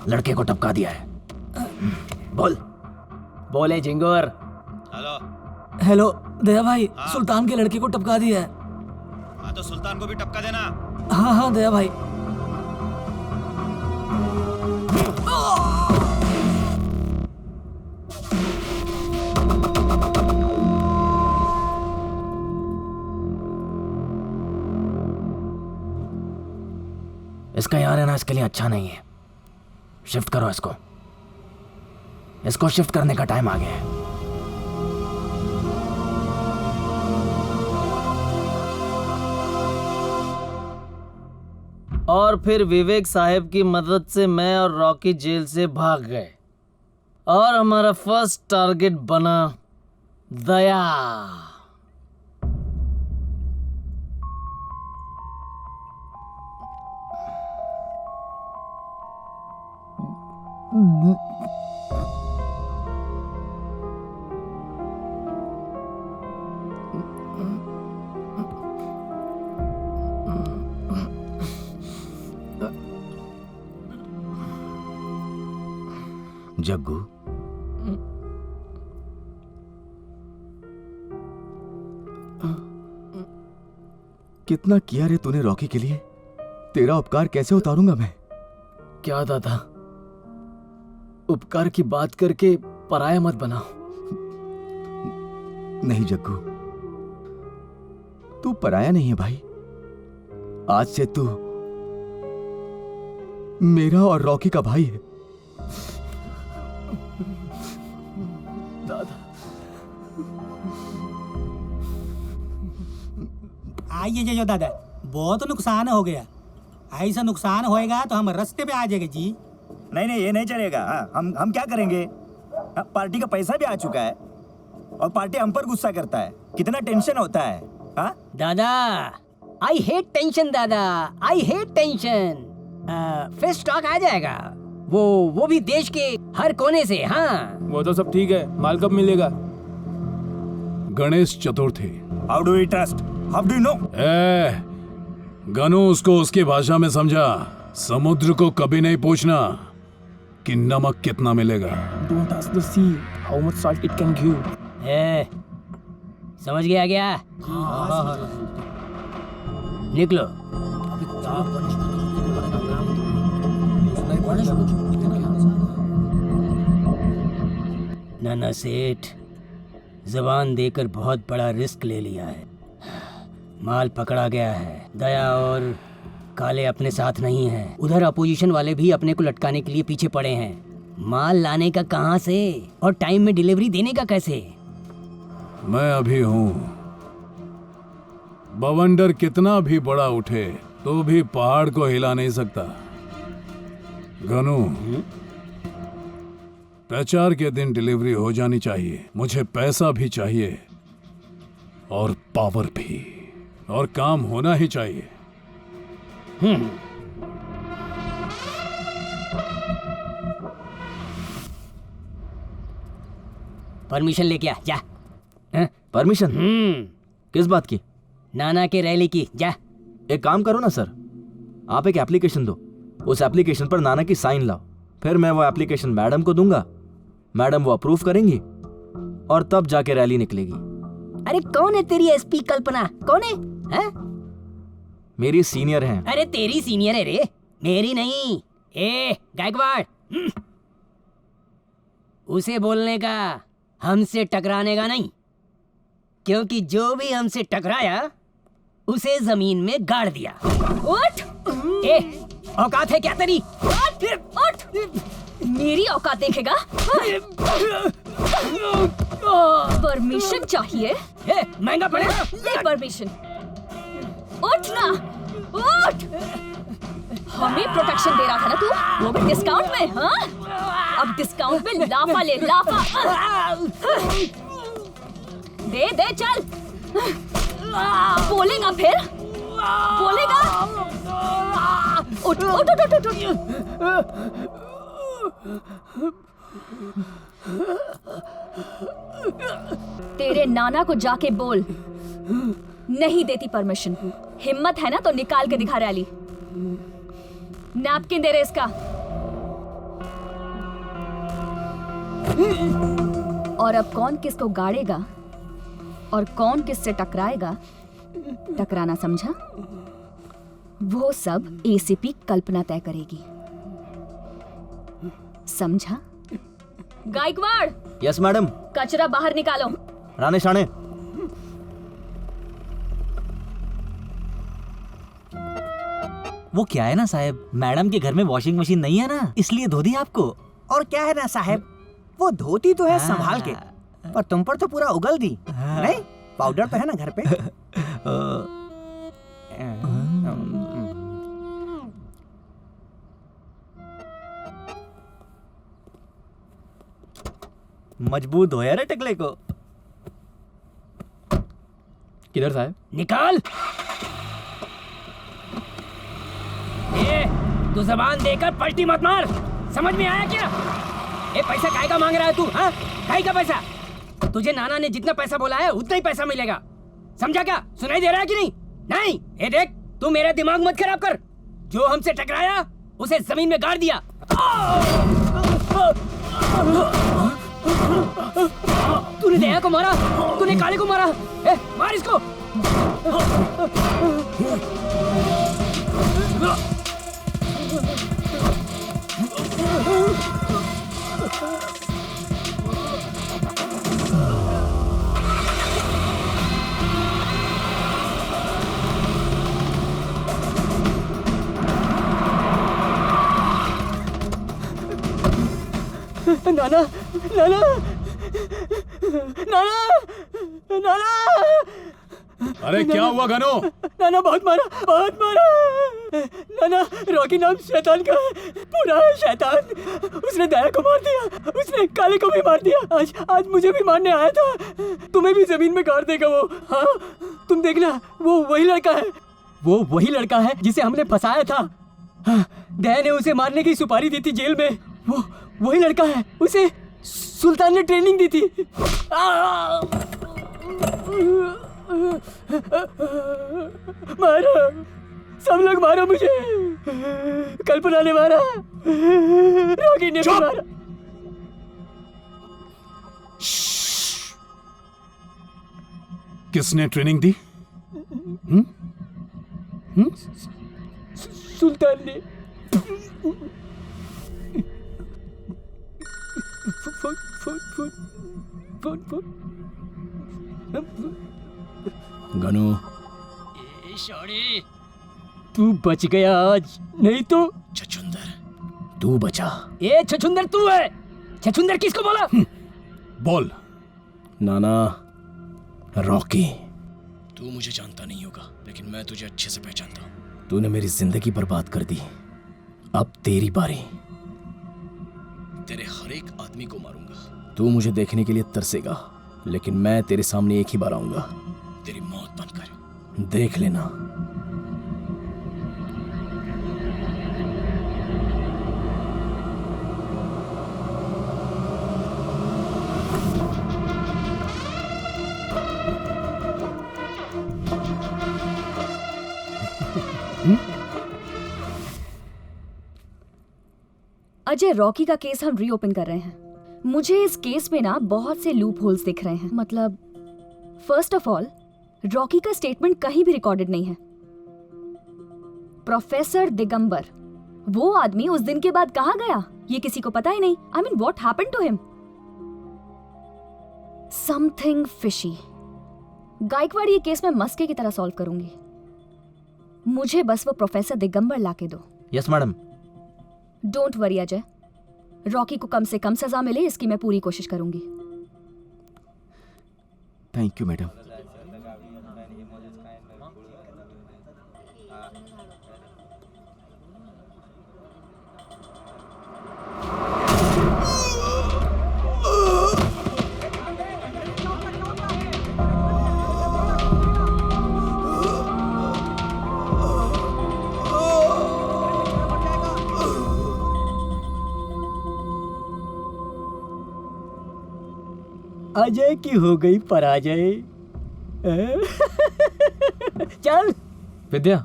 लड़के को टपका दिया है। बोल। बोले झिंगुर। हेलो। हेलो दया भाई, सुल्तान के लड़के को टपका दिया है। हाँ तो सुल्तान को भी टपका देना। हाँ हाँ दया भाई। इसका यहाँ रहना इसके लिए अच्छा नहीं है। शिफ्ट करो इसको। इसको शिफ्ट करने का टाइम आ गया है। और फिर विवेक साहब की मदद से मैं और रॉकी जेल से भाग गए और हमारा फर्स्ट टारगेट बना दया। जग्गू, कितना किया रे तूने रॉकी के लिए। तेरा उपकार कैसे उतारूंगा मैं। क्या दादा, उपकार की बात करके पराया मत बनाओ। नहीं जग्गू, तू पराया नहीं है भाई। आज से तू मेरा और रॉकी का भाई है। आइए जो दादा, बहुत नुकसान हो गया। ऐसा नुकसान होएगा तो हम रास्ते पे आ जाएंगे जी। नहीं ये नहीं चलेगा। हम क्या करेंगे। पार्टी का पैसा भी आ चुका है और पार्टी हम पर गुस्सा करता है। कितना टेंशन होता है। दादा आई हेट टेंशन। दादा आई हेट टेंशन। फिर स्टॉक आ जाएगा, वो भी देश के हर कोने से। हाँ वो तो सब ठीक है, माल कब मिलेगा। Ganesh Chaturthi. How do you trust, how do you know. Ganu, उसको उसकी भाषा में समझा। समुद्र को कभी नहीं पूछना कि नमक कितना मिलेगा। Don't ask the sea how much salt it can give. समझ गया। निकलो। नाना सेठ, जबान देकर बहुत बड़ा रिस्क ले लिया है। माल पकड़ा गया है। दया और काले अपने साथ नहीं हैं। उधर अपोजिशन वाले भी अपने को लटकाने के लिए पीछे पड़े हैं। माल लाने का कहाँ से और टाइम में डिलीवरी देने का कैसे। मैं अभी हूँ। बवंडर कितना भी बड़ा उठे तो भी पहाड़ को हिला नहीं सकता। गनु, प्रचार के दिन डिलीवरी हो जानी चाहिए। मुझे पैसा भी चाहिए और पावर भी, और काम होना ही चाहिए। परमिशन लेके आ जा। परमिशन? किस बात की? नाना के रैली की। जा। एक काम करो ना सर, आप एक एप्लीकेशन दो। उस एप्लीकेशन पर नाना की साइन लाओ। फिर मैं वो एप्लीकेशन मैडम को दूंगा। मैडम वो अप्रूव करेंगी और तब जाके रैली निकलेगी। अरे कौन है तेरी एसपी कल्पना? कौन है? मेरी सीनियर हैं। अरे तेरी सीनियर है रे, मेरी नहीं। गायकवाड़, उसे बोलने का हमसे टकराने का नहीं, क्योंकि जो भी हमसे टकराया उसे जमीन में गाड़ दिया। उठ! औकात है क्या तेरी? उठ! मेरी औकात देखेगा? परमिशन चाहिए? महंगा पड़ेगा। ले परमिशन। उठ ना, उठ! हमें प्रोटेक्शन दे रहा था ना तू, वो भी डिस्काउंट में। हाँ, अब डिस्काउंट में लाफा ले, लाफा। दे दे चल। बोलेगा फिर, बोलेगा। उठ उठ उठ उठ उठ। तेरे नाना को जाके बोल, नहीं देती परमिशन। हिम्मत है ना तो निकाल के दिखा रैली। नैपकिन दे रहे इसका। और अब कौन किसको गाड़ेगा और कौन किससे टकराएगा, टकराना समझा, वो सब एसीपी कल्पना तय करेगी, समझा? गायकवाड़। Yes madam. कचरा बाहर निकालो। राणे शाणे। वो क्या है ना साहब, मैडम के घर में वॉशिंग मशीन नहीं है ना, इसलिए धो दी आपको। और क्या है ना साहब, वो धोती तो है संभाल के, पर तुम पर तो पूरा उगल दी। नहीं, पाउडर तो है ना घर पे। मजबूत हो यार टकले को। किधर साहब? निकाल। तू जबान देकर पलटी मत मार, समझ में आया क्या? ये पैसा काहे का मांग रहा है तू? हाँ, काहे का पैसा? तुझे नाना ने जितना पैसा बोला है उतना ही पैसा मिलेगा, समझा क्या? सुनाई दे रहा है कि नहीं? नहीं, ये देख, तू मेरा दिमाग मत खराब कर। जो हमसे टकराया उसे जमीन में गाड़ दिया। तूने दया को मारा, तूने काले को मारा। मार इसको। नाना, नाना, नाना, नाना। अरे क्या हुआ गनो? नाना बहुत मारा, बहुत मारा। नाना, रॉकी नाम शैतान का है, पूरा है शैतान। उसने दया को मार दिया, उसने काले को भी मार दिया। आज मुझे भी मारने आया था। तुम्हें भी जमीन में गाड़ देगा वो। हाँ, तुम देखना, वो वही लड़का है, वो वही लड़का है जिसे हमने फंसाया था। हाँ, दया ने उसे मारने की सुपारी दी थी जेल में। वो वही लड़का है, उसे सुल्तान ने ट्रेनिंग दी थी। मारो, सब लोग मारो मुझे। कल्पना ने मारा, रॉकी ने भी मारा। किसने ट्रेनिंग दी? सुल्तान ने। गनु, तू बच गया आज, नहीं तो छछुंदर तू बचा। ये छछुंदर तू है। छछुंदर किसको बोला? बोल। नाना, रॉकी। तू मुझे जानता नहीं होगा, लेकिन मैं तुझे अच्छे से पहचानता हूँ। तूने मेरी जिंदगी बर्बाद कर दी, अब तेरी बारी। तेरे हर एक आदमी को मारूंगा। तू मुझे देखने के लिए तरसेगा, लेकिन मैं तेरे सामने एक ही बार आऊंगा, तेरी मौत बनकर। देख लेना। अजय, रॉकी का केस हम रीओपन कर रहे हैं। मुझे इस केस में ना बहुत से लूप होल्स दिख रहे हैं। मतलब, फर्स्ट ऑफ ऑल, रॉकी का स्टेटमेंट कहीं भी रिकॉर्डेड नहीं है। प्रोफेसर दिगंबर, वो आदमी उस दिन के बाद कहाँ गया ये किसी को पता ही नहीं। I mean, what happened to him? Something fishy. Gaikwad ये केस मैं मस्के की तरह सॉल्व करूंगी। मुझे बस वो प्रोफेसर दिगंबर लाके दो। Yes madam. Don't worry Ajay, Rocky को कम से कम सजा मिले इसकी मैं पूरी कोशिश करूंगी। Thank you madam. अजय की हो गई पराजय। चल। विद्या,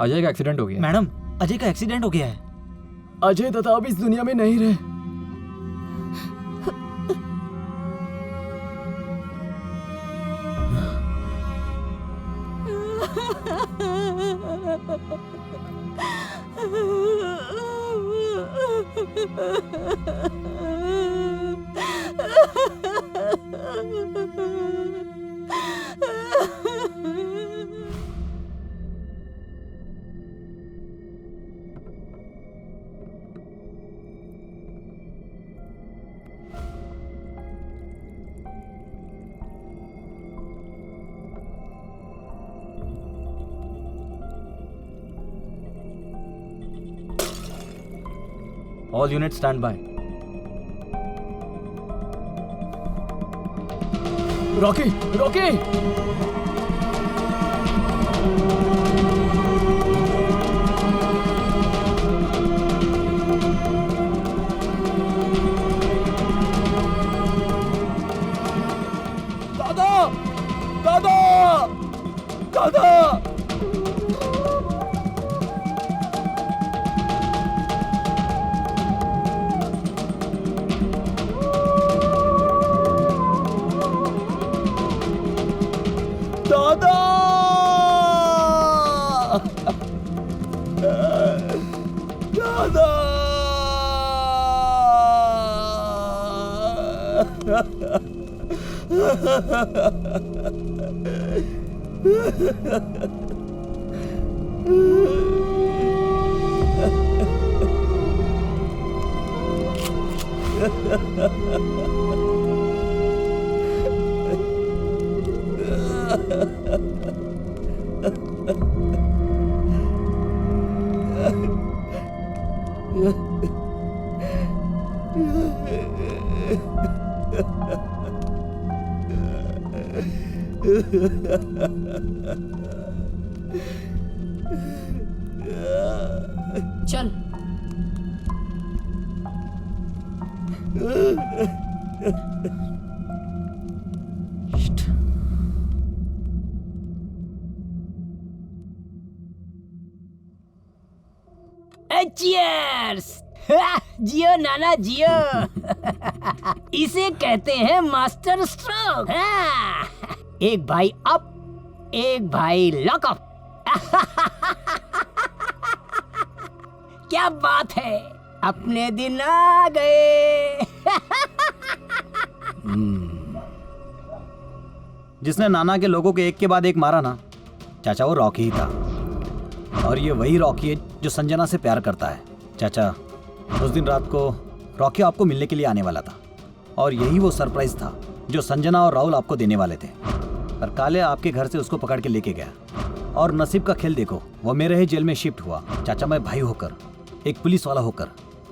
अजय का एक्सीडेंट हो गया। मैडम, अजय का एक्सीडेंट हो गया है। अजय दत्ता अब इस दुनिया में नहीं रहे। All units stand by. Rocky, Rocky! दादा! दादा! दादा! दादा! दादा! चल। चीयर्स! जियो नाना जियो। इसे कहते हैं मास्टर स्ट्रोक। एक भाई अप, एक भाई लॉकअप। क्या बात है, अपने दिन आ गए। जिसने नाना के लोगों के एक के बाद एक मारा ना, चाचा, वो रॉकी ही था। और ये वही रॉकी है जो संजना से प्यार करता है। चाचा, उस दिन रात को रॉकी आपको मिलने के लिए आने वाला था और यही वो सरप्राइज था जो संजना और राहुल आपको देने वाले थे। पर काले आपके घर से उसको पकड़ के लेके गया और नसीब का खेल देखो, वो मेरे ही जेल में शिफ्ट हुआ। चाचा, मैं भाई होकर, एक पुलिस वाला होकर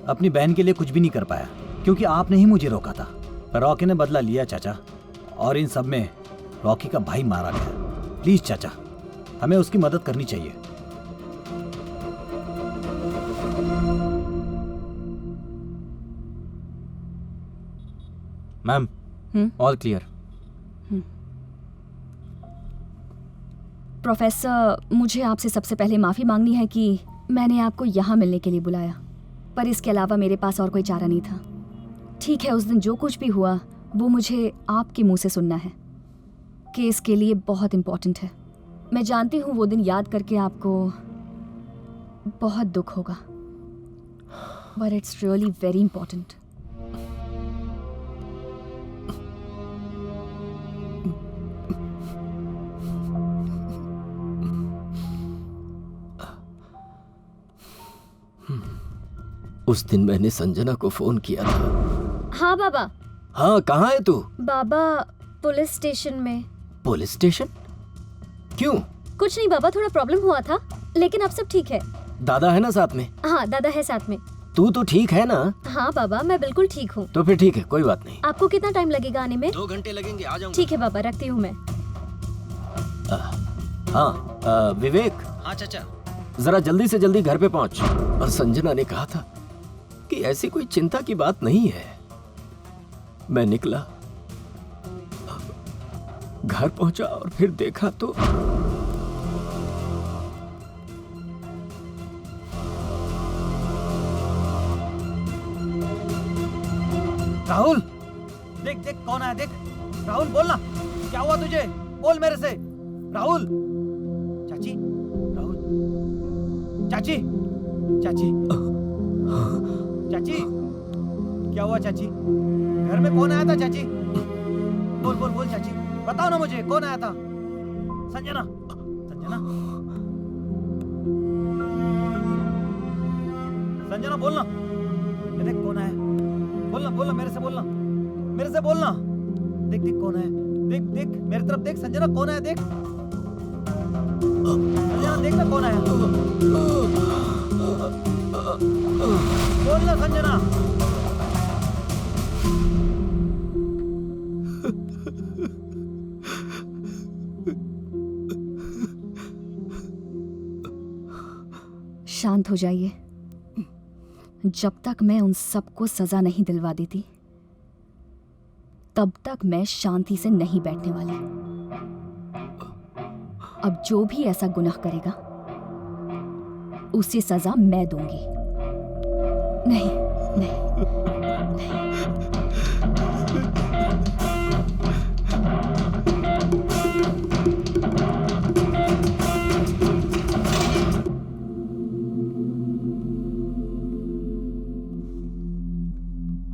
अपनी बहन के लिए कुछ भी नहीं कर पाया क्योंकि आपने ही मुझे रोका था। पर रॉकी ने बदला लिया चाचा, और इन सब में रॉकी का भाई मारा गया। प्लीज चाचा, हमें उसकी मदद करनी चाहिए। Ma'am, all clear. प्रोफेसर, मुझे आपसे सबसे पहले माफ़ी मांगनी है कि मैंने आपको यहाँ मिलने के लिए बुलाया, पर इसके अलावा मेरे पास और कोई चारा नहीं था। ठीक है, उस दिन जो कुछ भी हुआ वो मुझे आपके मुंह से सुनना है। केस के लिए बहुत इम्पोर्टेंट है। मैं जानती हूँ वो दिन याद करके आपको बहुत दुख होगा, but it's really very important. उस दिन मैंने संजना को फोन किया था। हाँ बाबा। हाँ, कहाँ है तू? बाबा, पुलिस स्टेशन में। Police station? क्यों? कुछ नहीं बाबा, थोड़ा प्रॉब्लम हुआ था, लेकिन अब सब ठीक है। दादा है ना साथ में? हाँ, दादा है साथ में। तू तो ठीक है ना? हाँ बाबा, मैं बिल्कुल ठीक हूँ। तो फिर ठीक है, कोई बात नहीं। आपको कितना टाइम लगेगा आने में? 2 घंटे लगेंगे, आ जाऊंगा। ठीक है बाबा, रखती हूँ मैं। हाँ, विवेक। हाँ चाचा। जरा जल्दी से जल्दी घर पे पहुंच। और संजना ने कहा था कि ऐसी कोई चिंता की बात नहीं है। मैं निकला, घर पहुंचा और फिर देखा तो राहुल, देख देख कौन आया, देख। राहुल बोलना, क्या हुआ तुझे? बोल मेरे से। राहुल, चाची, राहुल, चाची, चाची, चाची, क्या हुआ चाची? घर में कौन आया था चाची? बोल बोल बोल चाची, बताओ ना मुझे, कौन आया था? संजना, संजना, संजना बोलना। ये देख कौन आया, बोलना बोलना, मेरे से बोलना, मेरे से बोलना। देख देख कौन है, देख देख मेरी तरफ देख। संजना कौन है, देख संजना, देख ना कौन आया। बोलना संजना। शांत हो जाइए। जब तक मैं उन सबको सजा नहीं दिलवा देती तब तक मैं शांति से नहीं बैठने वाली। अब जो भी ऐसा गुनाह करेगा उसे सजा मैं दूंगी। नहीं नहीं,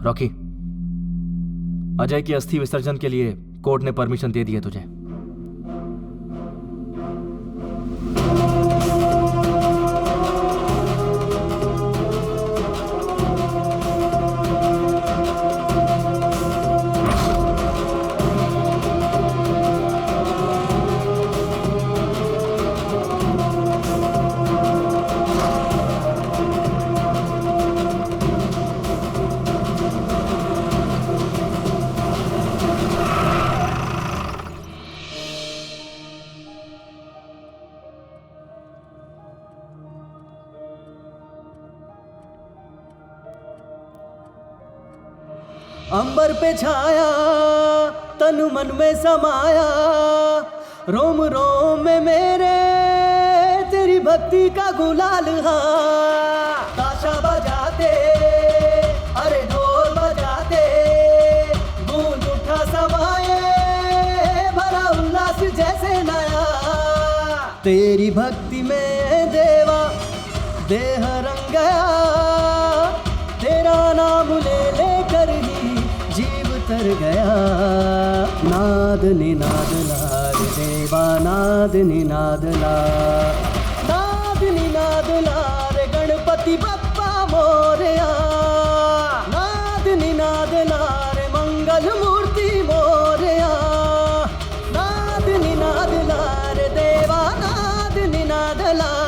रॉकी, अजय की अस्थि विसर्जन के लिए कोर्ट ने परमिशन दे दी है तुझे। अंबर पे छाया तनु मन में समाया, रोम रोम में मेरे तेरी भक्ति का गुलाल। हाँ ताशा बजाते, अरे ढोल बजाते, गूंज उठा समाए भरा उल्लास जैसे नया। तेरी भक्ति में देवा देह रंग गया, तेरा नाम ले लेकर ही जीव तर गया। नाद निनाद लाल देवा, नाद निनाद लाल, नाद निनाद लाल गणपति बप्पा मोरया। नाद निनाद लाल मंगल मूर्ति मोरया। नाद निनाद लाल देवा, नाद निनाद लाल।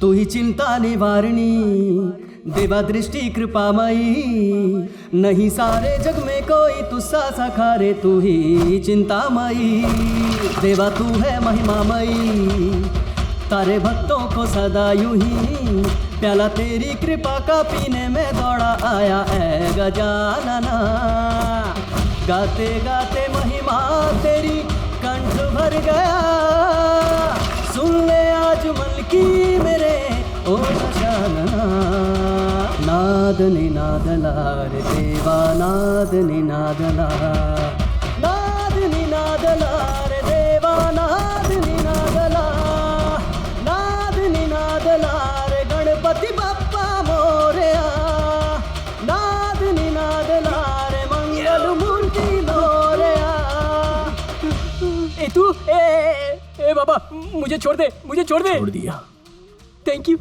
तू ही चिंता निवारणी, देवा दृष्टि कृपामयी। नहीं सारे जग में कोई तुस्सा सखारे, तू ही चिंतामयी। देवा तू है महिमामयी, तारे भक्तों को सदा यूं ही प्याला तेरी कृपा का पीने में दौड़ा आया है गजानना। गाते गाते महिमा तेरी कंठ भर गया, सुन ले आज मन की मेरे ओ गजानना। नाद निनाद लार देवा, नाद निनाद लार, नाद निनाद लार देवा, नाद निनाद लार, नाद निनाद लार गणपति बप्पा मोरया। नाद निनाद लार मंगल मूर्ति मोरया। ए तू, ए बाबा, मुझे छोड़ दे, मुझे छोड़ दे। छोड़ दिया। Thank you.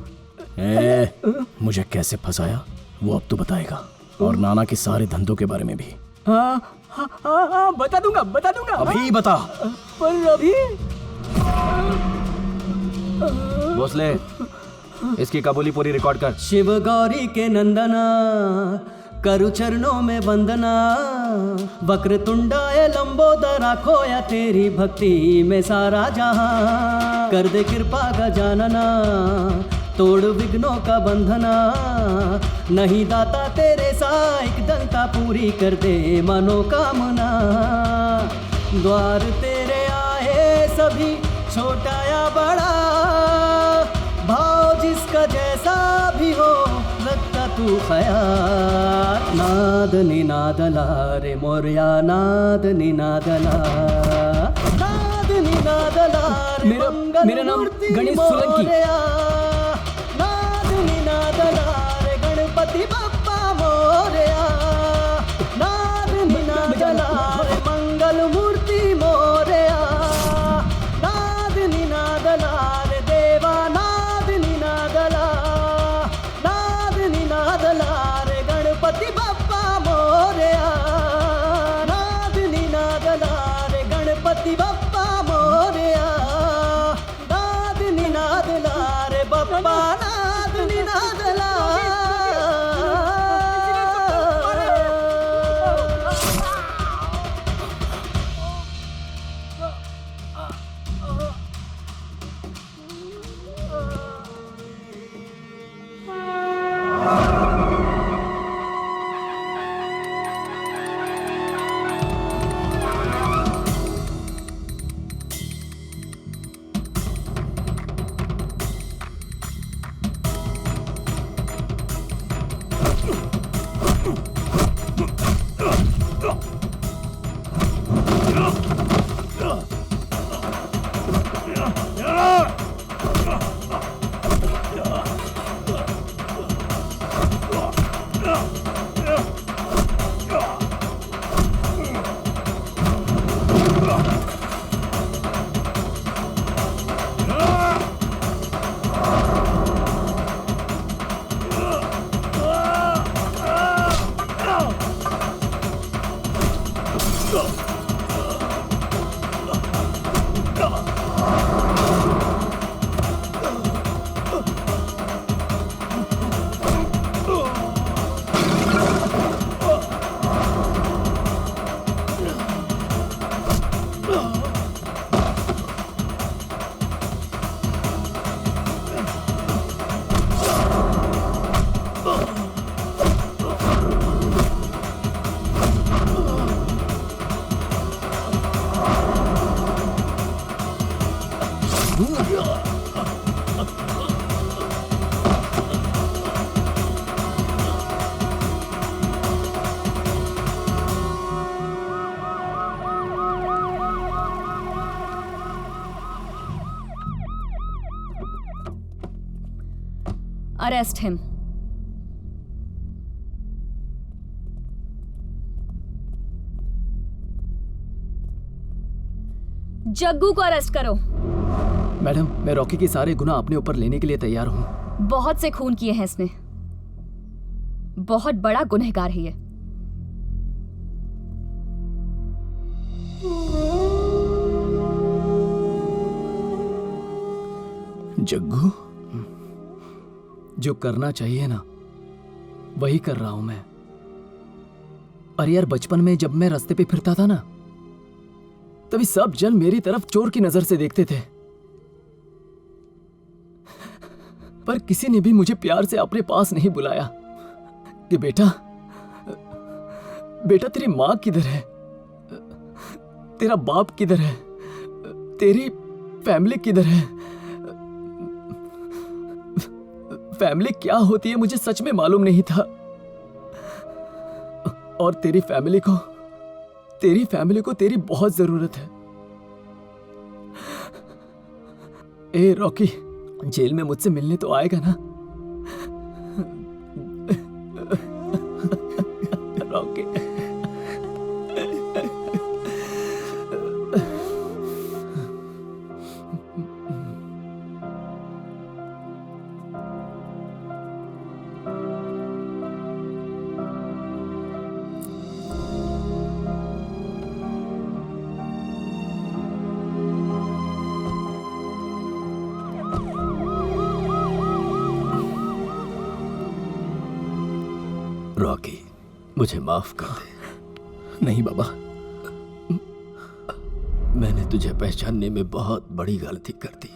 मुझे कैसे फंसाया वो अब तो बताएगा, और नाना के सारे धंधों के बारे में भी। हाँ हाँ हाँ हाँ, बता दूंगा, बता दूंगा। अभी बता। पर अभी भोसले, इसकी कबूली पूरी रिकॉर्ड कर। शिव गौरी के नंदना, करु चरणों में वंदना, वक्र तुंडाए लंबोदरा, खोया तेरी भक्ति में सारा जहां। कर दे कृपा गजानना, तोड़ विघ्नों का बंधना, नहीं दाता तेरे साइक दंता, पूरी कर दे मनोकामना। द्वार तेरे आए सभी, छोटा या बड़ा, भाव जिसका जैसा भी हो, रखता तू ख्याल। नाद निनाद ला रे मोरया, नाद निनाद ला, नाद निनाद ला रे मेरा नाम गणेश सोलंकी। नाद निनाद ला रे गणपति बप्पा मोरया, नाद निनाद ला रे मंगल मूर्ति मोरया, नाद निनाद ला रे देवा, नाद निनाद ला, नाद निनाद ला रे गणपति बप्पा मोरया, नाद निनाद ला रे गणपति बप्पा मोरया, नाद निनाद ला रे बप्पा, नाद निनाद ला। Arrest him. जग्गू को अरेस्ट करो। मैडम, मैं रॉकी के सारे गुनाह अपने ऊपर लेने के लिए तैयार हूँ। बहुत से खून किए हैं इसने, बहुत बड़ा गुनहगार है ये। जग्गू, जो करना चाहिए ना वही कर रहा हूं मैं। अरे यार, बचपन में जब मैं रास्ते पे फिरता था ना, तभी सब जन मेरी तरफ चोर की नजर से देखते थे, पर किसी ने भी मुझे प्यार से अपने पास नहीं बुलाया कि बेटा, बेटा तेरी माँ किधर है, तेरा बाप किधर है, तेरी फैमिली किधर है। फैमिली क्या होती है मुझे सच में मालूम नहीं था, और तेरी फैमिली को तेरी बहुत जरूरत है। ए रॉकी, जेल में मुझसे मिलने तो आएगा ना? रॉकी, रॉकी, मुझे माफ कर दे। नहीं बाबा, मैंने तुझे पहचानने में बहुत बड़ी गलती कर दी।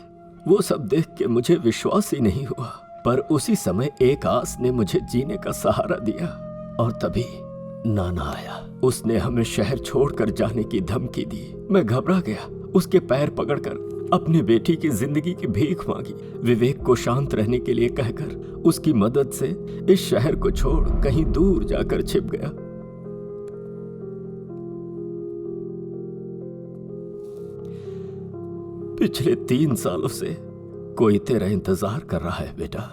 वो सब देख के मुझे विश्वास ही नहीं हुआ, पर उसी समय एक आस ने मुझे जीने का सहारा दिया। और तभी नाना आया। उसने हमें शहर छोड़कर जाने की धमकी दी। मैं घबरा गया। उसके पैर पकड़कर अपने बेटी की जिंदगी की भीख मांगी। विवेक को शांत रहने के लिए कहकर उसकी मदद से इस शहर को छोड़ कहीं दूर जाकर छिप गया। पिछले 3 सालों से कोई तेरा इंतजार कर रहा है बेटा।